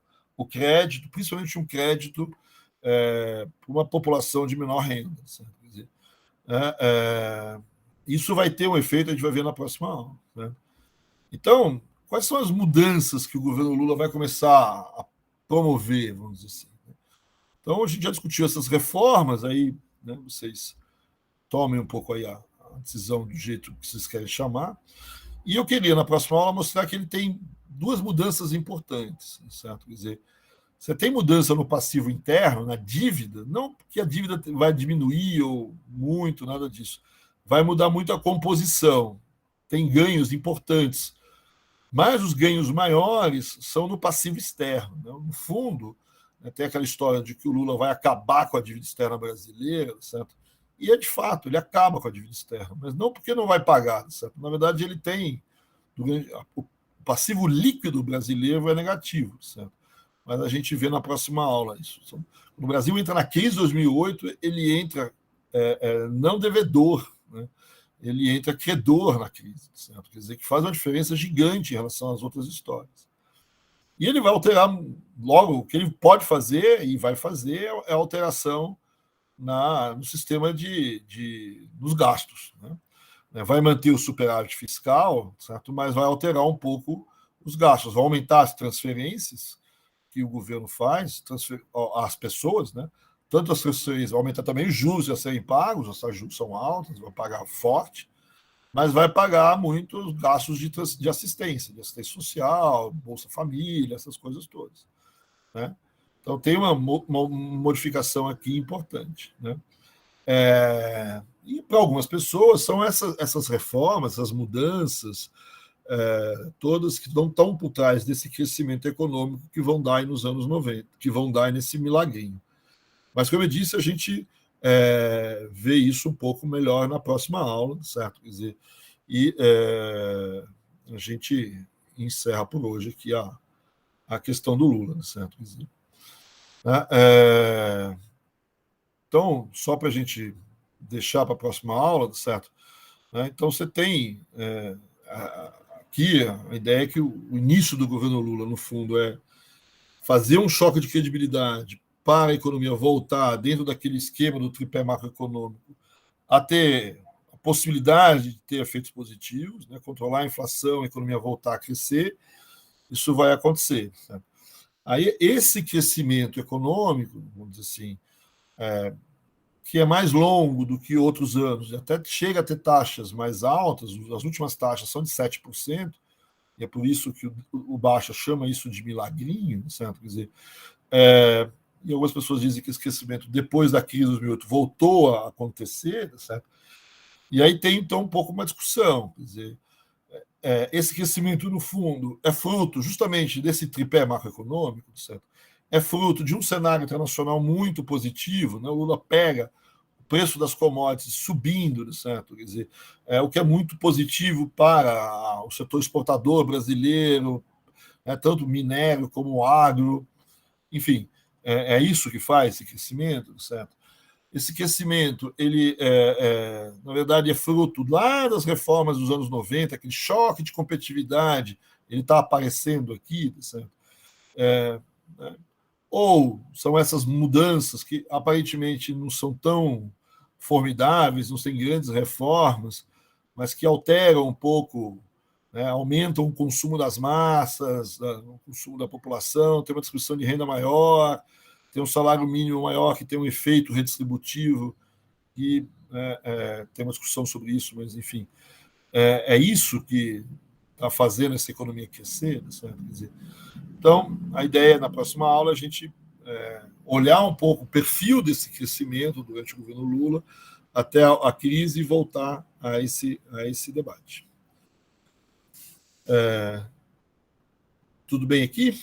crédito, principalmente um crédito para uma população de menor renda. Quer dizer, isso vai ter um efeito, a gente vai ver na próxima aula. Né? Então, quais são as mudanças que o governo Lula vai começar a promover, vamos dizer assim? Então, a gente já discutiu essas reformas, aí né, vocês tomem um pouco aí a decisão do jeito que vocês querem chamar. E eu queria, na próxima aula, mostrar que ele tem duas mudanças importantes, certo? Quer dizer, você tem mudança no passivo interno, na dívida, não porque a dívida vai diminuir ou muito, nada disso. Vai mudar muito a composição. Tem ganhos importantes. Mas os ganhos maiores são no passivo externo. Né? No fundo, tem aquela história de que o Lula vai acabar com a dívida externa brasileira, certo? E é de fato, ele acaba com a dívida externa, mas não porque não vai pagar, certo? Na verdade, ele tem. O passivo líquido brasileiro é negativo, certo? Mas a gente vê na próxima aula isso. Quando o Brasil entra na crise de 2008, ele entra não devedor, né? Ele entra credor na crise, certo? Quer dizer que faz uma diferença gigante em relação às outras histórias. E ele vai alterar, logo, o que ele pode fazer e vai fazer é alteração no sistema dos gastos. Né? Vai manter o superávit fiscal, certo? Mas vai alterar um pouco os gastos, vai aumentar as transferências que o governo faz às pessoas, né? Tanto as transferências, vai aumentar também os juros a serem pagos, as juros são altas, vai pagar forte, mas vai pagar muito os gastos de assistência social, Bolsa Família, essas coisas todas. Né? Então, tem uma modificação aqui importante. Né? E para algumas pessoas, são essas reformas, essas mudanças, todas que não estão por trás desse crescimento econômico que vão dar aí nos anos 90, que vão dar nesse milagrinho. Mas, como eu disse, a gente vê isso um pouco melhor na próxima aula, certo? Quer dizer, e a gente encerra por hoje aqui a questão do Lula, certo? Quer dizer, então, só para a gente deixar para a próxima aula, certo? Então, você tem aqui a ideia é que o início do governo Lula, no fundo, é fazer um choque de credibilidade para a economia voltar dentro daquele esquema do tripé macroeconômico a ter a possibilidade de ter efeitos positivos, né? Controlar a inflação, a economia voltar a crescer, isso vai acontecer. Certo? Aí, esse crescimento econômico, vamos dizer assim, que é mais longo do que outros anos, até chega a ter taxas mais altas, as últimas taxas são de 7%, e é por isso que o Baixa chama isso de milagrinho, certo? Quer dizer, e algumas pessoas dizem que esse crescimento, depois da crise de 2008, voltou a acontecer, certo? E aí tem, então, um pouco uma discussão, quer dizer, esse crescimento, no fundo, é fruto justamente desse tripé macroeconômico, certo? é fruto de um cenário internacional muito positivo, né? O Lula pega o preço das commodities subindo, certo? Quer dizer, o que é muito positivo para o setor exportador brasileiro, né? Tanto minério como o agro, enfim, é isso que faz esse crescimento, certo? Esse crescimento, ele, na verdade, é fruto lá das reformas dos anos 90, aquele choque de competitividade, ele está aparecendo aqui, certo? Né? Ou são essas mudanças que aparentemente não são tão formidáveis, não têm grandes reformas, mas que alteram um pouco, né, aumentam o consumo das massas, o consumo da população, tem uma distribuição de renda maior, tem um salário mínimo maior que tem um efeito redistributivo, e tem uma discussão sobre isso, mas enfim, é isso que está fazendo essa economia crescer, certo? Quer dizer, então, a ideia na próxima aula é a gente olhar um pouco o perfil desse crescimento durante o governo Lula até a crise e voltar a esse debate. Tudo bem aqui?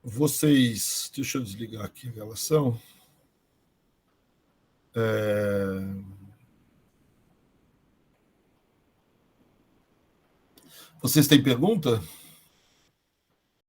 Vocês, deixa eu desligar aqui a gravação. Vocês têm pergunta?